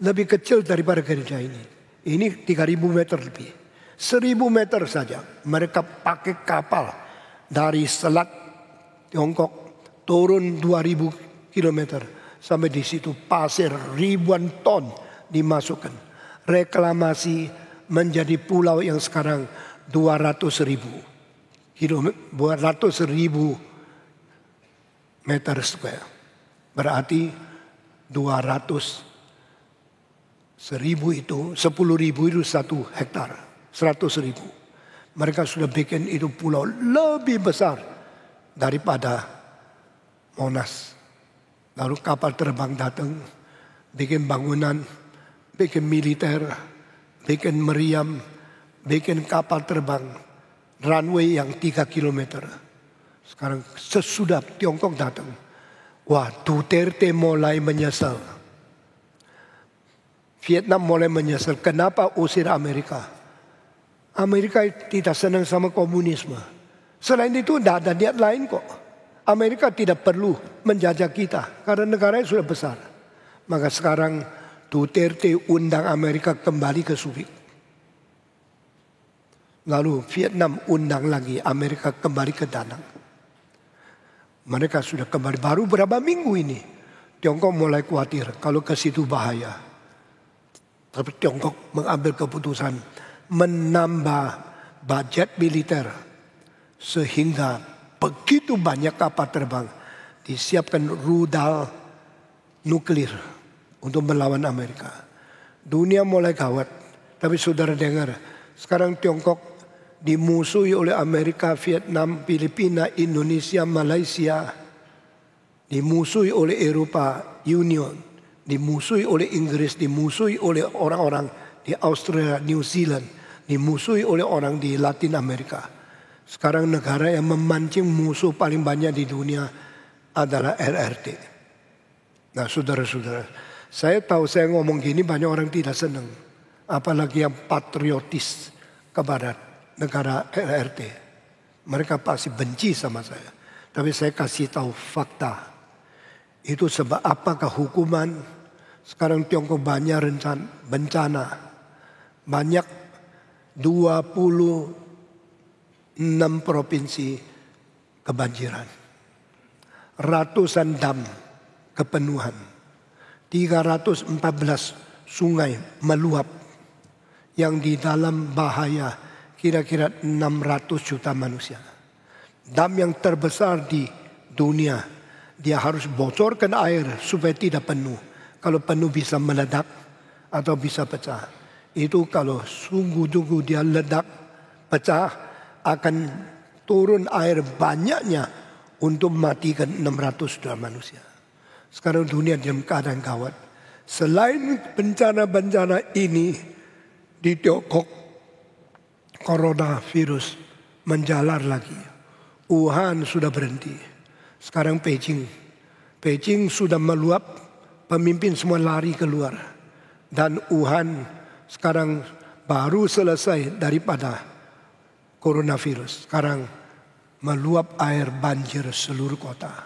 Lebih kecil daripada gereja ini. Ini 3000 meter lebih. 1000 meter saja. Mereka pakai kapal dari selat Tiongkok turun 2000 kilometer. Sampai di situ pasir ribuan ton dimasukkan. Reklamasi menjadi pulau yang sekarang 200.000 meter square. Berarti 200.000 itu, 10.000 itu 1 hektar, 100.000. Mereka sudah bikin itu pulau lebih besar daripada Monas. Lalu kapal terbang datang, bikin bangunan, bikin militer, bikin meriam, bikin kapal terbang, runway yang 3 kilometer. Sekarang sesudah Tiongkok datang, wah, Duterte mulai menyesal. Vietnam mulai menyesal. Kenapa usir Amerika? Amerika tidak senang sama komunisme. Selain itu tidak ada niat lain kok. Amerika tidak perlu menjajah kita karena negaranya sudah besar. Maka sekarang Duterte undang Amerika kembali ke Subic. Lalu Vietnam undang lagi Amerika kembali ke Danang. Mereka sudah kembali baru berapa minggu ini. Tiongkok mulai khawatir kalau ke situ bahaya. Tapi Tiongkok mengambil keputusan menambah budget militer. Sehingga begitu banyak kapal terbang disiapkan rudal nuklir untuk melawan Amerika. Dunia mulai gawat. Tapi saudara dengar, sekarang Tiongkok dimusuhi oleh Amerika, Vietnam, Filipina, Indonesia, Malaysia. Dimusuhi oleh Eropa Union. Dimusuhi oleh Inggris. Dimusuhi oleh orang-orang di Australia, New Zealand. Dimusuhi oleh orang di Latin Amerika. Sekarang negara yang memancing musuh paling banyak di dunia adalah RRT. Nah saudara-saudara, saya tahu saya ngomong gini banyak orang tidak senang. Apalagi yang patriotis kepada negara RRT. Mereka pasti benci sama saya. Tapi saya kasih tahu fakta. Itu sebab apakah hukuman. Sekarang Tiongkok banyak bencana. Banyak 26 provinsi kebanjiran. Ratusan dam kepenuhan. 314 sungai meluap. Yang di dalam bahaya kira-kira 600 juta manusia. Dam yang terbesar di dunia. Dia harus bocorkan air supaya tidak penuh. Kalau penuh bisa meledak atau bisa pecah. Itu kalau sungguh-sungguh dia ledak, pecah, akan turun air banyaknya untuk matikan 600 juta manusia. Sekarang dunia dalam keadaan gawat. Selain bencana-bencana ini di Tiongkok, coronavirus menjalar lagi. Wuhan sudah berhenti. Sekarang Beijing sudah meluap, pemimpin semua lari keluar. Dan Wuhan sekarang baru selesai daripada coronavirus. Sekarang meluap air banjir seluruh kota.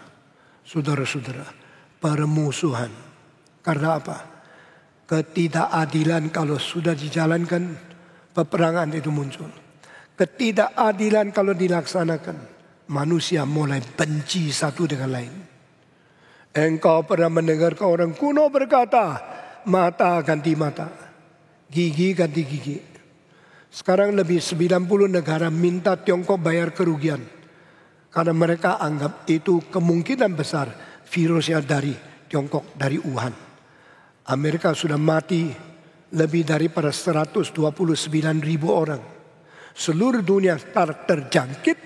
Saudara-saudara, permusuhan. Karena apa? Ketidakadilan kalau sudah dijalankan, peperangan itu muncul. Ketidakadilan kalau dilaksanakan, manusia mulai benci satu dengan lain. Engkau pernah mendengar ke orang kuno berkata, mata ganti mata, gigi ganti gigi. Sekarang lebih 90 negara minta Tiongkok bayar kerugian. Karena mereka anggap itu kemungkinan besar virusnya dari Tiongkok, dari Wuhan. Amerika sudah mati lebih daripada 129.000 orang. Seluruh dunia terjangkit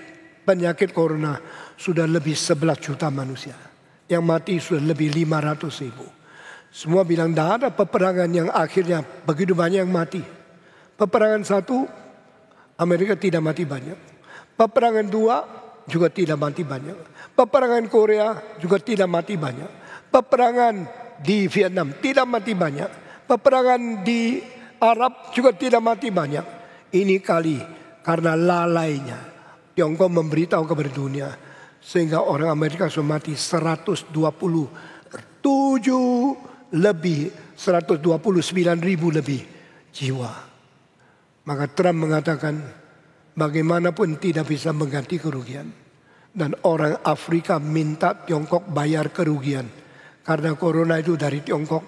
penyakit corona sudah lebih 11 juta manusia. Yang mati sudah lebih 500.000. Semua bilang tidak ada peperangan yang akhirnya begitu banyak yang mati. Peperangan 1, Amerika tidak mati banyak. Peperangan 2 juga tidak mati banyak. Peperangan Korea juga tidak mati banyak. Peperangan di Vietnam tidak mati banyak. Peperangan di Arab juga tidak mati banyak. Ini kali karena lalainya Tiongkok memberitahu kepada dunia, sehingga orang Amerika sudah mati 129.000 lebih jiwa. Maka Trump mengatakan bagaimanapun tidak bisa mengganti kerugian. Dan orang Afrika minta Tiongkok bayar kerugian. Karena corona itu dari Tiongkok.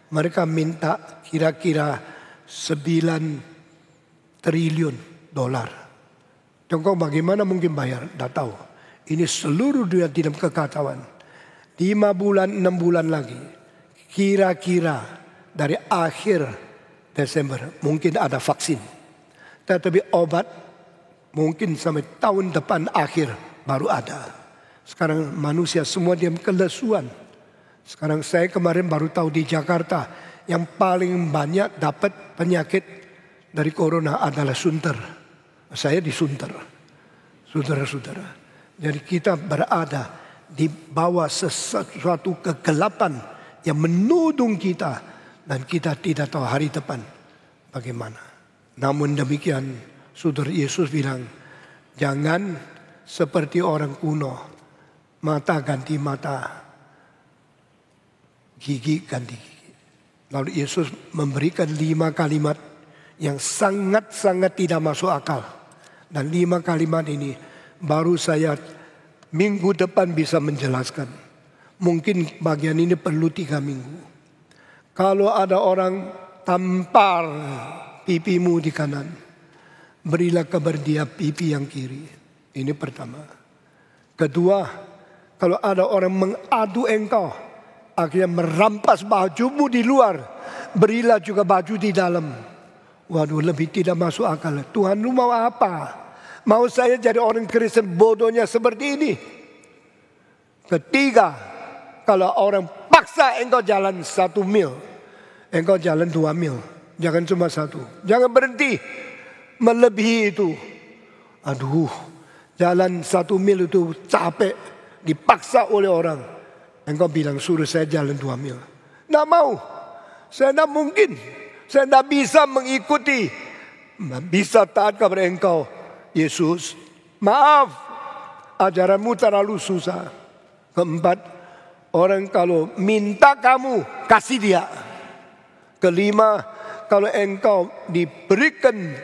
Mereka minta kira-kira 9 triliun dolar. Tiongkok bagaimana mungkin bayar? Tidak tahu. Ini seluruh dunia dalam kekacauan. 5 bulan, 6 bulan lagi. Kira-kira dari akhir Desember mungkin ada vaksin. Tetapi obat mungkin sampai tahun depan akhir baru ada. Sekarang manusia semua diam kelesuan. Sekarang saya kemarin baru tahu di Jakarta yang paling banyak dapat penyakit dari corona adalah Sunter. Saya di Sunter. Saudara-saudara. Jadi kita berada di bawah sesuatu kegelapan yang menudung kita. Dan kita tidak tahu hari depan bagaimana. Namun demikian Saudara Yesus bilang, jangan seperti orang kuno. Mata ganti mata. Gigi ganti gigi. Lalu Yesus memberikan 5 kalimat yang sangat-sangat tidak masuk akal. Dan 5 kalimat ini baru saya minggu depan bisa menjelaskan. Mungkin bagian ini perlu 3 minggu. Kalau ada orang tampar pipimu di kanan, berilah kabar dia pipi yang kiri. Ini pertama. Kedua, kalau ada orang mengadu engkau, akhirnya merampas bajumu di luar, berilah juga baju di dalam. Waduh, lebih tidak masuk akal. Tuhan, lu mau apa? Mau saya jadi orang Kristen bodohnya seperti ini? Ketiga, kalau orang paksa engkau jalan 1 mil, engkau jalan 2 mil. Jangan cuma 1. Jangan berhenti melebihi itu. Aduh, jalan 1 mil itu capek, dipaksa oleh orang. Engkau bilang suruh saya jalan 2 mil. Tidak mau. Saya tidak mungkin. Saya tidak bisa mengikuti. Bisa taat kepada engkau. Yesus, maaf. Ajaranmu terlalu susah. Keempat, orang kalau minta kamu, kasih dia. Kelima, kalau engkau diberikan,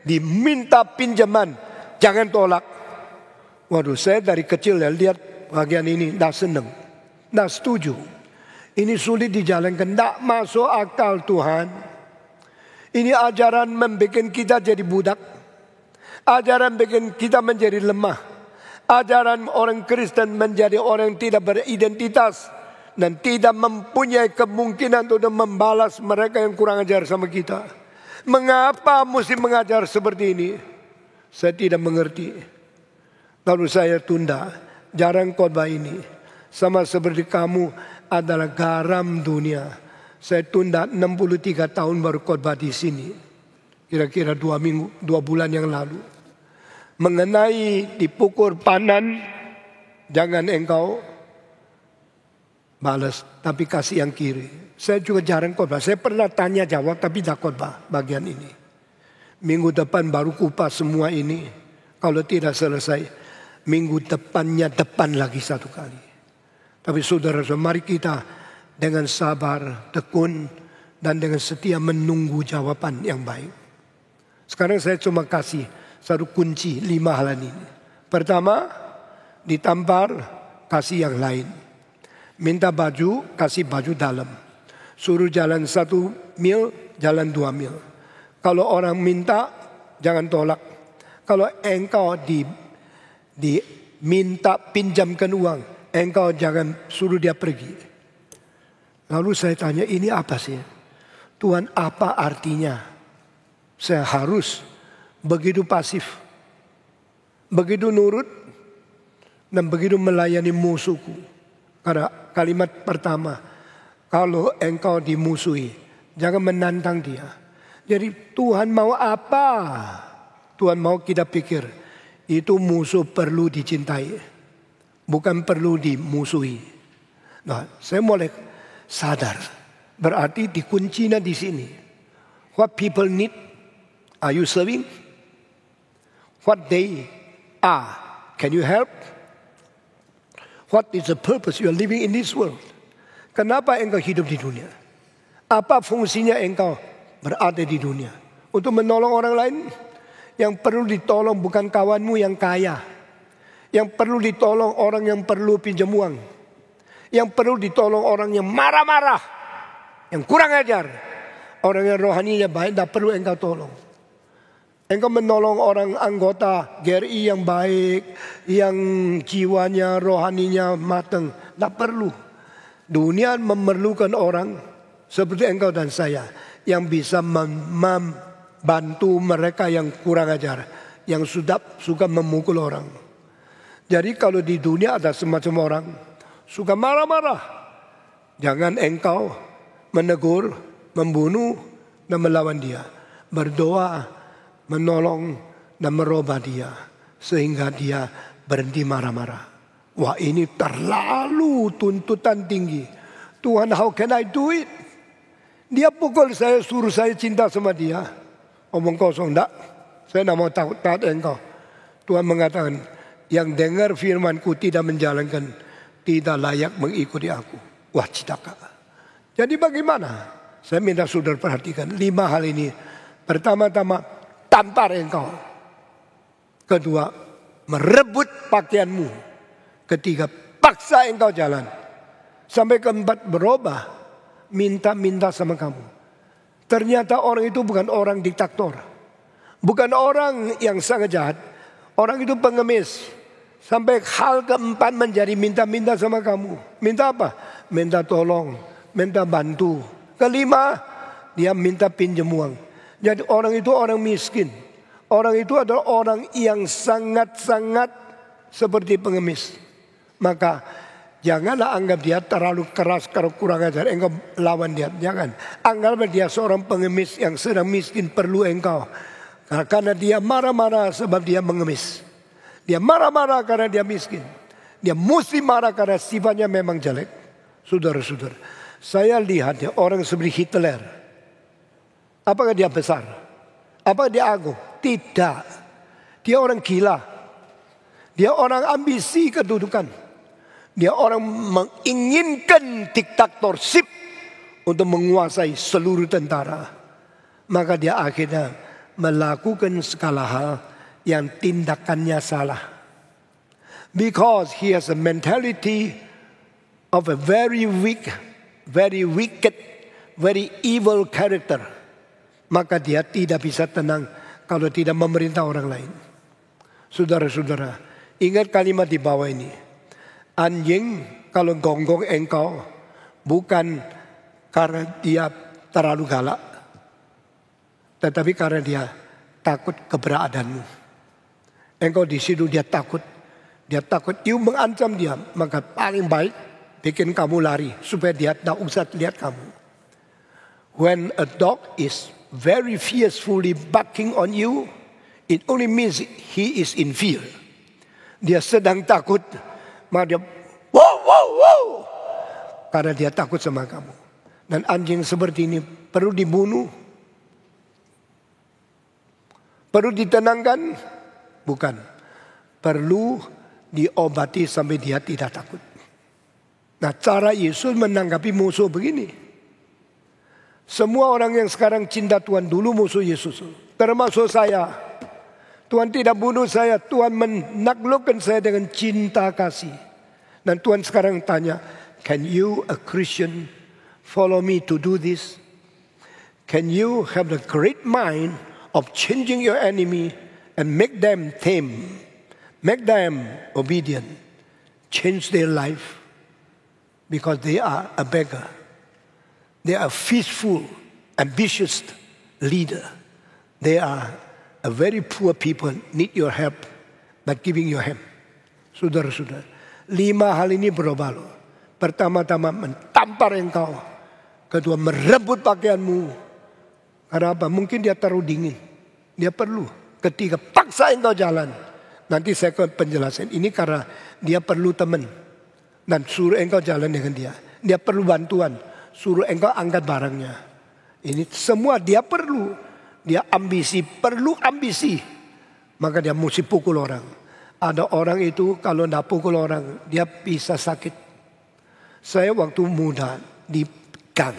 diminta pinjaman, jangan tolak. Waduh, saya dari kecil ya lihat bagian ini, tidak senang. Tidak setuju. Ini sulit dijalankan. Tidak masuk akal Tuhan. Ini ajaran membuat kita jadi budak. Ajaran bikin kita menjadi lemah. Ajaran orang Kristen menjadi orang yang tidak beridentitas. Dan tidak mempunyai kemungkinan untuk membalas mereka yang kurang ajar sama kita. Mengapa mesti mengajar seperti ini? Saya tidak mengerti. Lalu saya tunda. Jarang khotbah ini. Sama seperti kamu adalah garam dunia. Saya tunda 63 tahun baru khotbah di sini. Kira-kira 2 bulan yang lalu. Mengenai dipukul panan, jangan engkau balas, tapi kasih yang kiri. Saya juga jarang khotbah. Saya pernah tanya jawab, tapi tidak khotbah bagian ini. Minggu depan baru kupas semua ini. Kalau tidak selesai, minggu depannya depan lagi 1 kali. Tapi saudara-saudara, mari kita dengan sabar, tekun, dan dengan setia menunggu jawaban yang baik. Sekarang saya cuma kasih 1 kunci 5 hal ini. Pertama, ditampar, kasih yang lain. Minta baju, kasih baju dalam. Suruh jalan 1 mil, jalan 2 mil. Kalau orang minta, jangan tolak. Kalau engkau diminta pinjamkan uang, engkau jangan suruh dia pergi. Lalu saya tanya, ini apa sih? Tuhan, apa artinya? Saya harus begitu pasif, begitu nurut, dan begitu melayani musuhku. Karena kalimat pertama, kalau engkau dimusuhi, jangan menantang dia. Jadi Tuhan mau apa? Tuhan mau kita pikir, itu musuh perlu dicintai, bukan perlu dimusuhi. Nah, saya mulai sadar, berarti dikuncinya di sini. What people need, are you serving? What they are, can you help? What is the purpose you are living in this world? Kenapa engkau hidup di dunia? Apa fungsinya engkau berada di dunia? Untuk menolong orang lain? Yang perlu ditolong bukan kawanmu yang kaya. Yang perlu ditolong orang yang perlu pinjam uang. Yang perlu ditolong orang yang marah-marah, yang kurang ajar. Orang yang rohaninya baik tidak perlu engkau tolong. Engkau menolong orang anggota GRI yang baik, yang jiwanya, rohaninya matang, tidak perlu. Dunia memerlukan orang seperti engkau dan saya yang bisa membantu mereka yang kurang ajar, yang suka memukul orang. Jadi kalau di dunia ada semacam orang suka marah-marah, jangan engkau menegur, membunuh, dan melawan dia. Berdoa, menolong, dan merubah dia sehingga dia berhenti marah-marah. Wah, ini terlalu tuntutan tinggi. Tuhan, how can I do it? Dia pukul saya, suruh saya cinta sama dia. Omong kosong, enggak. Saya tidak mau taat engkau. Tuhan mengatakan, yang dengar firmanku tidak menjalankan, tidak layak mengikuti aku. Wah, citaka. Jadi bagaimana? Saya minta saudara perhatikan 5 hal ini. Pertama-tama, tampar engkau. Kedua, merebut pakaianmu. Ketiga, paksa engkau jalan. Sampai keempat, berubah. Minta-minta sama kamu. Ternyata orang itu bukan orang diktator. Bukan orang yang sangat jahat. Orang itu pengemis. Sampai hal keempat menjadi minta-minta sama kamu. Minta apa? Minta tolong. Minta bantu. Kelima, dia minta pinjam uang. Jadi orang itu orang miskin. Orang itu adalah orang yang sangat-sangat seperti pengemis. Maka janganlah anggap dia terlalu keras kalau kurang ajar. Engkau lawan dia. Jangan. Anggaplah dia seorang pengemis yang sedang miskin perlu engkau. Karena dia marah-marah sebab dia mengemis. Dia marah-marah karena dia miskin. Dia mesti marah karena sifatnya memang jelek. Saudara-saudara, saya lihat ya orang seperti Hitler. Apakah dia besar? Apakah dia agung? Tidak. Dia orang gila. Dia orang ambisi kedudukan. Dia orang menginginkan diktatorship untuk menguasai seluruh tentara. Maka dia akhirnya melakukan segala hal yang tindakannya salah. Because he has a mentality of a very weak, very wicked, very evil character. Maka dia tidak bisa tenang kalau tidak memerintah orang lain. Saudara-saudara, ingat kalimat di bawah ini. Anjing kalau gonggong engkau bukan karena dia terlalu galak, tetapi karena dia takut keberadaanmu. Engkau di situ dia takut you mengancam dia, maka paling baik bikin kamu lari supaya dia tak usah lihat kamu. When a dog is very fiercely barking on you, it only means he is in fear. Dia sedang takut. Maka dia wow. Karena dia takut sama kamu. Dan anjing seperti ini perlu dibunuh? Perlu ditenangkan? Bukan. Perlu diobati sampai dia tidak takut. Nah, cara Yesus menanggapi musuh begini. Semua orang yang sekarang cinta Tuhan dulu musuh Yesus. Termasuk saya. Tuhan tidak bunuh saya. Tuhan menaklukkan saya dengan cinta kasih. Dan Tuhan sekarang tanya, can you a Christian follow me to do this? Can you have the great mind of changing your enemy and make them tame? Make them obedient. Change their life. Because they are a beggar. They are faithful, ambitious leader. They are a very poor people, need your help, but giving your help. Saudara-saudara, 5 hal ini berubah loh. Pertama-tama mentampar engkau. Kedua, merebut pakaianmu. Karena apa? Mungkin dia taruh dingin. Dia perlu. Ketiga, paksa engkau jalan. Nanti saya akan penjelasan. Ini karena dia perlu teman. Dan suruh engkau jalan dengan dia. Dia perlu bantuan. Suruh engkau angkat barangnya. Ini semua dia perlu. Dia ambisi, perlu ambisi. Maka dia mesti pukul orang. Ada orang itu kalau tidak pukul orang, dia bisa sakit. Saya waktu muda di gang.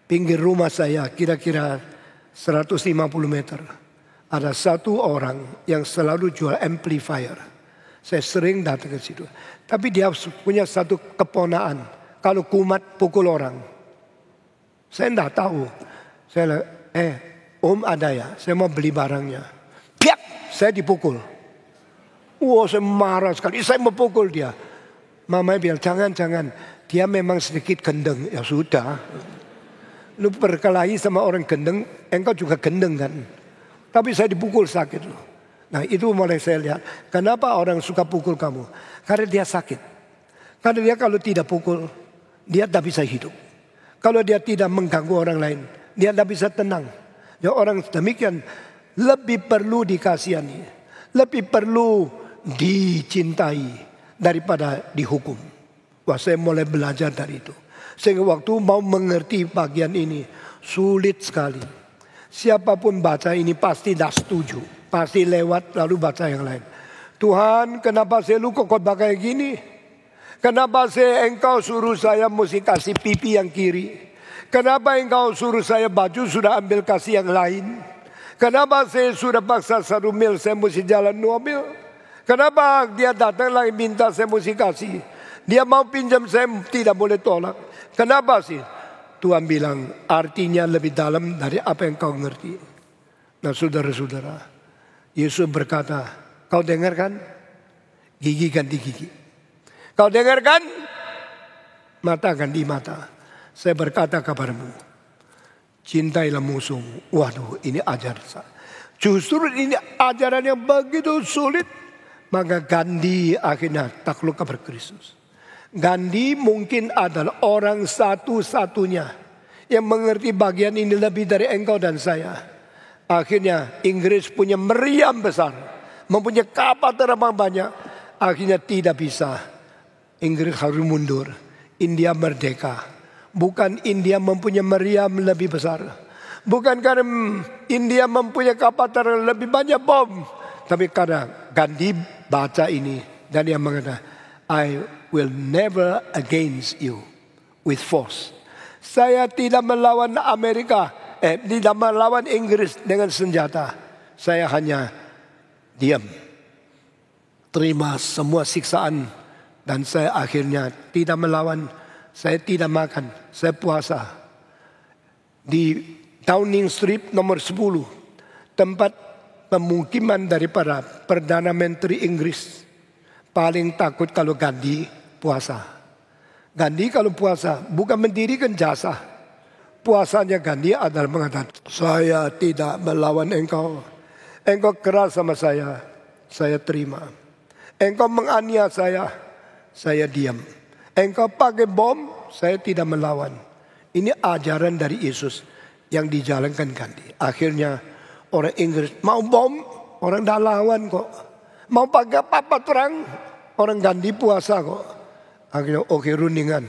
Pinggir rumah saya kira-kira 150 meter. Ada satu orang yang selalu jual amplifier. Saya sering datang ke situ. Tapi dia punya satu keponaan. Kalau kumat pukul orang. Saya tidak tahu. Saya om ada ya, saya mau beli barangnya. Piak, saya dipukul. Wah, saya marah sekali. Saya mau pukul dia. Mama bilang, jangan. Dia memang sedikit gendeng. Ya sudah. Lu berkelahi sama orang gendeng, engkau juga gendeng kan. Tapi saya dipukul sakit loh. Nah itu mulai saya lihat. Kenapa orang suka pukul kamu? Karena dia sakit. Karena dia kalau tidak pukul, dia tidak bisa hidup. Kalau dia tidak mengganggu orang lain, dia tidak bisa tenang. Ya orang demikian lebih perlu dikasihani, lebih perlu dicintai daripada dihukum. Wah, saya mulai belajar dari itu. Sehingga waktu mau mengerti bagian ini sulit sekali. Siapapun baca ini pasti tidak setuju, pasti lewat lalu baca yang lain. Tuhan, kenapa saya lu kok pakai gini? Kenapa engkau suruh saya mesti kasih pipi yang kiri? Kenapa engkau suruh saya baju sudah ambil kasih yang lain? Kenapa saya sudah paksa 1 mil saya mesti jalan 2 mil? Kenapa dia datang lagi minta saya mesti kasih? Dia mau pinjam saya tidak boleh tolak. Kenapa sih? Tuhan bilang artinya lebih dalam dari apa yang kau ngerti. Nah saudara-saudara, Yesus berkata, kau dengar kan? Gigi ganti gigi. Kau dengar kan? Mata ganti mata. Saya berkata kepadamu, cintailah musuhmu. Waduh, ini ajaran. Justru ini ajaran yang begitu sulit. Maka Gandhi akhirnya takluk kepada Kristus. Gandhi mungkin adalah orang satu-satunya yang mengerti bagian ini lebih dari engkau dan saya. Akhirnya Inggris punya meriam besar, mempunyai kapal terbang banyak. Akhirnya tidak bisa. Inggris harus mundur. India merdeka. Bukan India mempunyai meriam lebih besar. Bukan karena India mempunyai kapal terbang lebih banyak bom. Tapi karena Gandhi baca ini dan dia mengatakan, I will never against you with force. Saya tidak melawan Amerika, tidak melawan Inggris dengan senjata. Saya hanya diam, terima semua siksaan, dan saya akhirnya tidak melawan. Saya tidak makan, saya puasa. Di Downing Street nomor 10, tempat pemukiman daripada Perdana Menteri Inggris. Paling takut kalau Gandhi puasa. Gandhi kalau puasa bukan mendirikan jasa. Puasanya Gandhi adalah mengatakan, saya tidak melawan engkau. Engkau keras sama saya terima. Engkau menganiaya saya diam. Engkau pakai bom, saya tidak melawan. Ini ajaran dari Yesus yang dijalankan Gandhi. Akhirnya orang Inggris mau bom, orang dah lawan kok. Mau pakai apa perang, orang Gandhi puasa kok. Akhirnya oke, rundingan.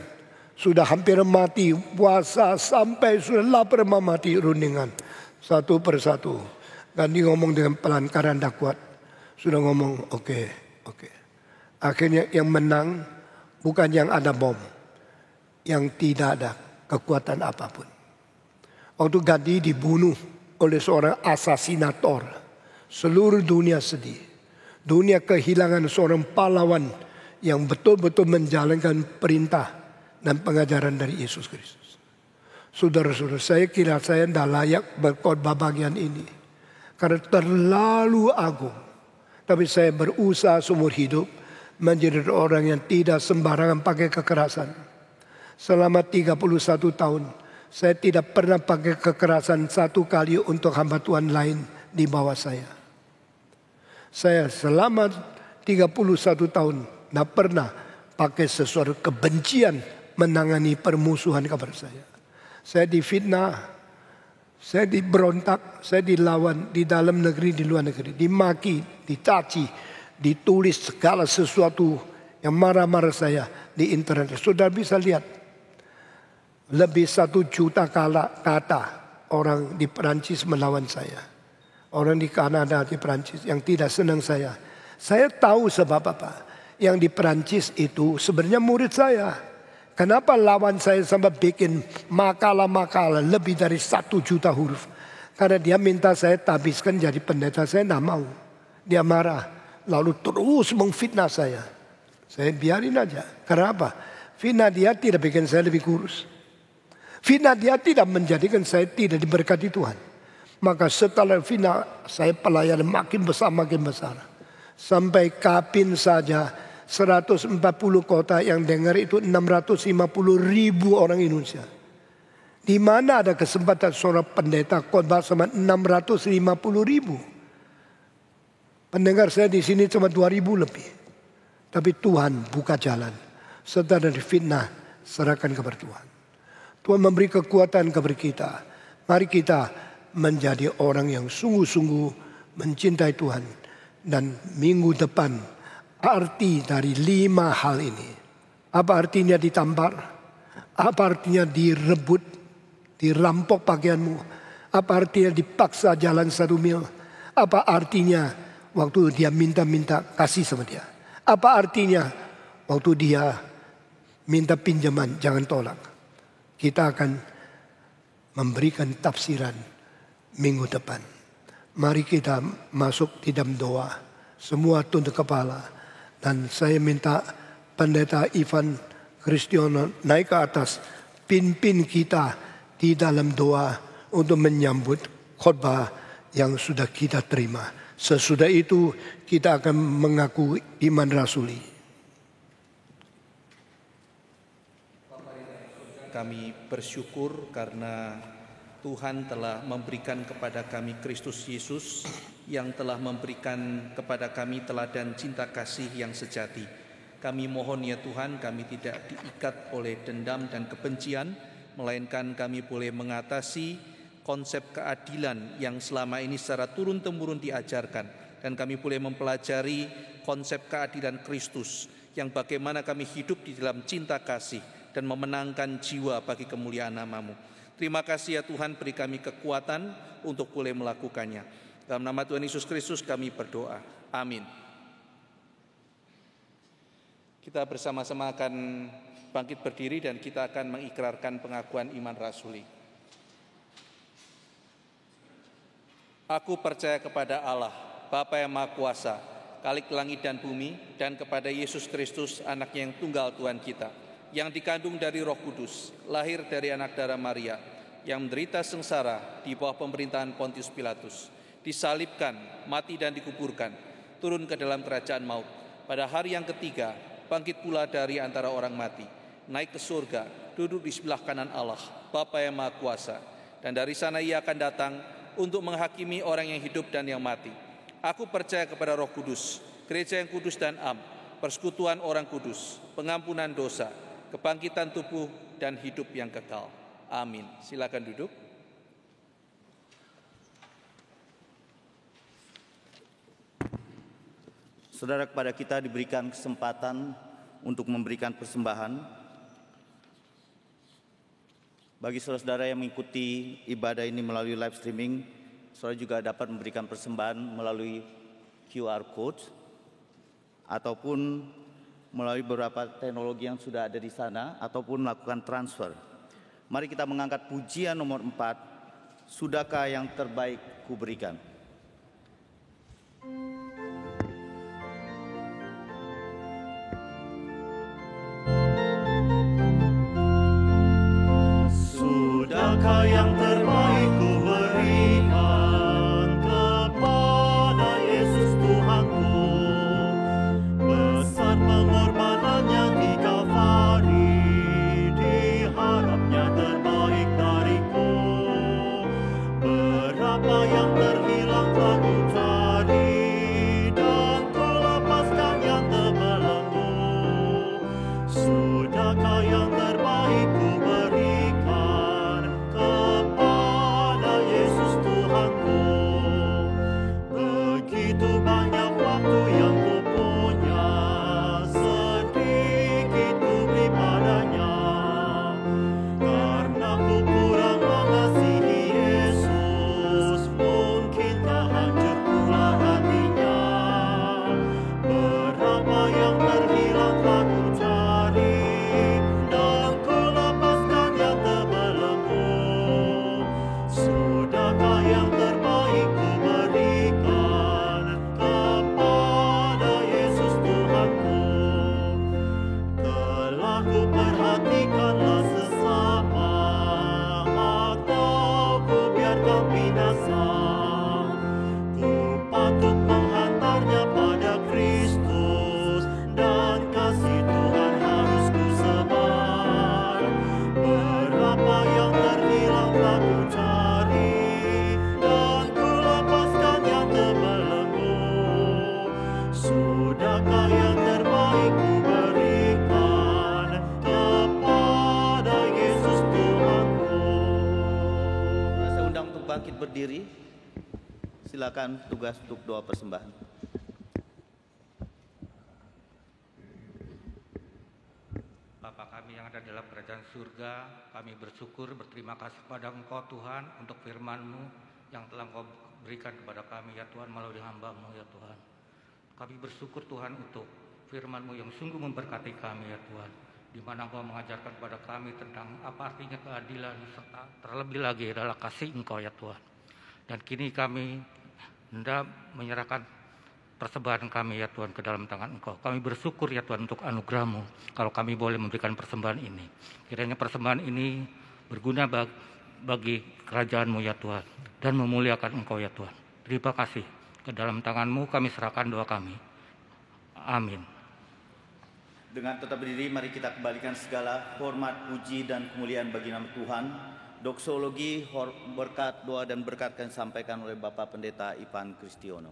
Sudah hampir mati, puasa sampai sudah lapar mau mati, rundingan. Satu persatu. Gandhi ngomong dengan pelan karena tidak kuat. Sudah ngomong oke. Akhirnya yang menang bukan yang ada bom, yang tidak ada kekuatan apapun. Waktu Gandhi dibunuh oleh seorang asasinator, seluruh dunia sedih. Dunia kehilangan seorang pahlawan yang betul-betul menjalankan perintah dan pengajaran dari Yesus Kristus. Saudara-saudara, saya kira saya tidak layak berkhotbah bagian ini karena terlalu agung. Tapi saya berusaha seumur hidup menjadi orang yang tidak sembarangan pakai kekerasan. Selama 31 tahun Saya tidak pernah pakai kekerasan satu kali untuk hamba Tuhan lain di bawah saya. Saya selama 31 tahun tidak pernah pakai sesuatu kebencian menangani permusuhan kepada saya. Saya difitnah, saya diberontak, saya dilawan di dalam negeri, di luar negeri. Dimaki, dicaci, ditulis segala sesuatu yang marah-marah saya di internet. Saudara bisa lihat, lebih 1 juta kata orang di Perancis melawan saya. Orang di Kanada, di Perancis yang tidak senang saya. Saya tahu sebab apa. Yang di Perancis itu sebenarnya murid saya. Kenapa lawan saya sampai bikin makalah-makalah lebih dari 1 juta huruf? Karena dia minta saya tabiskan jadi pendeta, saya tidak mau. Dia marah, lalu terus mengfitnah saya. Saya biarin aja. Kenapa? Fitnah dia tidak bikin saya lebih kurus. Fitnah dia tidak menjadikan saya tidak diberkati Tuhan. Maka setelah fitnah saya pelayanan makin besar, makin besar. Sampai Kapin saja 140 kota yang dengar itu 650.000 orang Indonesia. Di mana ada kesempatan seorang pendeta khotbah sama 650.000. Pendengar saya di sini cuma 2.000 lebih. Tapi Tuhan buka jalan. Setelah dari fitnah, serahkan kepada Tuhan. Tuhan memberi kekuatan kepada kita. Mari kita menjadi orang yang sungguh-sungguh mencintai Tuhan. Dan minggu depan arti dari 5 hal ini. Apa artinya ditampar? Apa artinya direbut, dirampok pakaianmu? Apa artinya dipaksa jalan 1 mil? Apa artinya waktu dia minta-minta kasih sama dia? Apa artinya waktu dia minta pinjaman jangan tolak? Kita akan memberikan tafsiran minggu depan. Mari kita masuk di dalam doa. Semua tunduk kepala. Dan saya minta pendeta Ivan Kristiono naik ke atas. Pimpin kita di dalam doa untuk menyambut khotbah yang sudah kita terima. Sesudah itu kita akan mengaku iman rasuli. Kami bersyukur karena Tuhan telah memberikan kepada kami Kristus Yesus yang telah memberikan kepada kami teladan cinta kasih yang sejati. Kami mohon ya Tuhan, kami tidak diikat oleh dendam dan kebencian, melainkan kami boleh mengatasi konsep keadilan yang selama ini secara turun-temurun diajarkan. Dan kami boleh mempelajari konsep keadilan Kristus yang bagaimana kami hidup di dalam cinta kasih dan memenangkan jiwa bagi kemuliaan nama-Mu. Terima kasih ya Tuhan, beri kami kekuatan untuk boleh melakukannya. Dalam nama Tuhan Yesus Kristus kami berdoa. Amin. Kita bersama-sama akan bangkit berdiri dan kita akan mengikrarkan pengakuan iman rasuli. Aku percaya kepada Allah, Bapa yang Maha Kuasa, Khalik langit dan bumi, dan kepada Yesus Kristus, Anaknya yang tunggal Tuhan kita, yang dikandung dari Roh Kudus, lahir dari anak darah Maria, yang menderita sengsara di bawah pemerintahan Pontius Pilatus, disalibkan, mati dan dikuburkan, turun ke dalam kerajaan maut. Pada hari yang ketiga, bangkit pula dari antara orang mati, naik ke surga, duduk di sebelah kanan Allah, Bapa yang Maha Kuasa, dan dari sana Ia akan datang untuk menghakimi orang yang hidup dan yang mati. Aku percaya kepada Roh Kudus, gereja yang kudus dan am, persekutuan orang kudus, pengampunan dosa, kebangkitan tubuh dan hidup yang kekal. Amin. Silakan duduk. Saudara, kepada kita diberikan kesempatan untuk memberikan persembahan. Bagi saudara-saudara yang mengikuti ibadah ini melalui live streaming, saudara juga dapat memberikan persembahan melalui QR Code ataupun melalui beberapa teknologi yang sudah ada di sana ataupun melakukan transfer. Mari kita mengangkat pujian nomor 4, Sudahkah yang terbaik kuberikan. Sudahkah yang terbaik kuberikan kepada Yesus Tuhanku, besar pengorbanannya di Kalvari, diharapnya terbaik dari yang terhilang telah ku cari, dan ku lepaskan yang terbelenggu. Sudahkah yang terbaik ku berikan kepada Yesus Tuhanku? Begitu banyak waktu yang ku punya, sedikit ku beri padanya. Karena ku kurang mengasihi Yesus, mungkinkah hancur pula hatinya? Berapa yang terhilang telah ku cari, dan ku lepaskan yang terbelenggu. Sudahkah yang terbaik ku berikan kepada Yesus Tuhanku? Telah ku perhatikanlah sesama, atau ku biarkan binasa? Ku patut menghantarnya pada Kristus, dan kasih Tuhan harus ku sebar. Berapa yang terhilang telah ku cari, dan ku lepaskan yang terbelenggu. Sudahkah yang terbaik ku berikan kepada Yesus Tuhanku? Saya undang untuk bangkit berdiri. Silakan tugas untuk doa persembahan. Bapa kami yang ada dalam kerajaan surga, kami bersyukur, berterima kasih kepada Engkau Tuhan untuk firman-Mu yang telah Engkau berikan kepada kami ya Tuhan melalui hamba-Mu ya Tuhan. Kami bersyukur Tuhan untuk firman-Mu yang sungguh memberkati kami ya Tuhan, di mana Engkau mengajarkan kepada kami tentang apa artinya keadilan, serta terlebih lagi adalah kasih Engkau ya Tuhan. Dan kini kami hendak menyerahkan persembahan kami ya Tuhan ke dalam tangan Engkau. Kami bersyukur ya Tuhan untuk anugerah-Mu kalau kami boleh memberikan persembahan ini. Kiranya persembahan ini berguna bagi kerajaan-Mu ya Tuhan, dan memuliakan Engkau ya Tuhan. Terima kasih. Ke dalam tangan-Mu kami serahkan doa kami. Amin. Dengan tetap berdiri, mari kita kembalikan segala hormat, puji, dan kemuliaan bagi nama Tuhan. Doksologi, berkat, doa, dan berkat akan disampaikan oleh Bapak Pendeta Ivan Kristiono.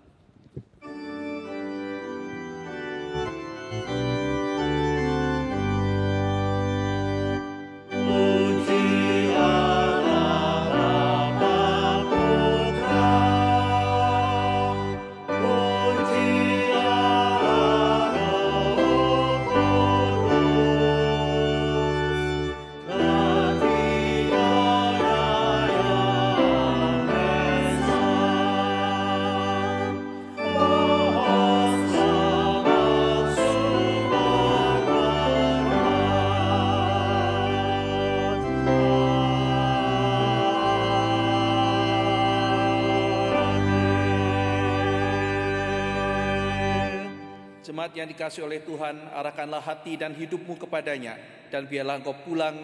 Jemaat yang dikasihi oleh Tuhan, arahkanlah hati dan hidupmu kepadanya, dan biarlah engkau pulang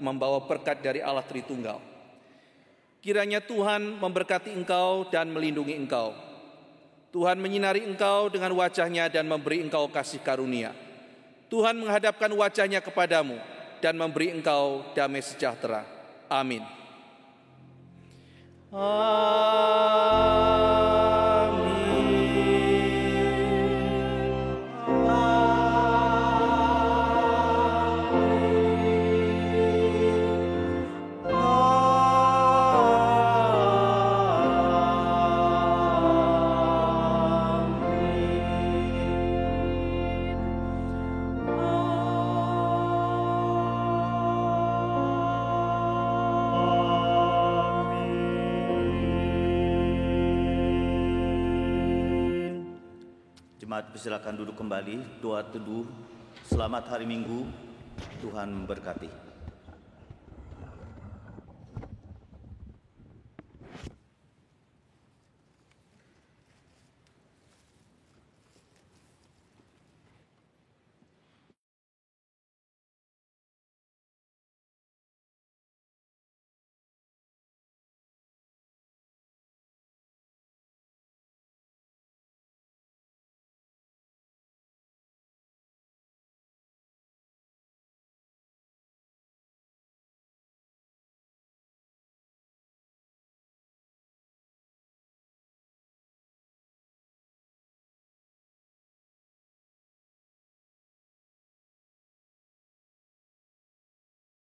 membawa berkat dari Allah Tritunggal. Kiranya Tuhan memberkati engkau dan melindungi engkau. Tuhan menyinari engkau dengan wajah-Nya dan memberi engkau kasih karunia. Tuhan menghadapkan wajah-Nya kepadamu dan memberi engkau damai sejahtera. Amin. Jemaat persilakan duduk kembali. Doa teduh, selamat hari Minggu, Tuhan memberkati.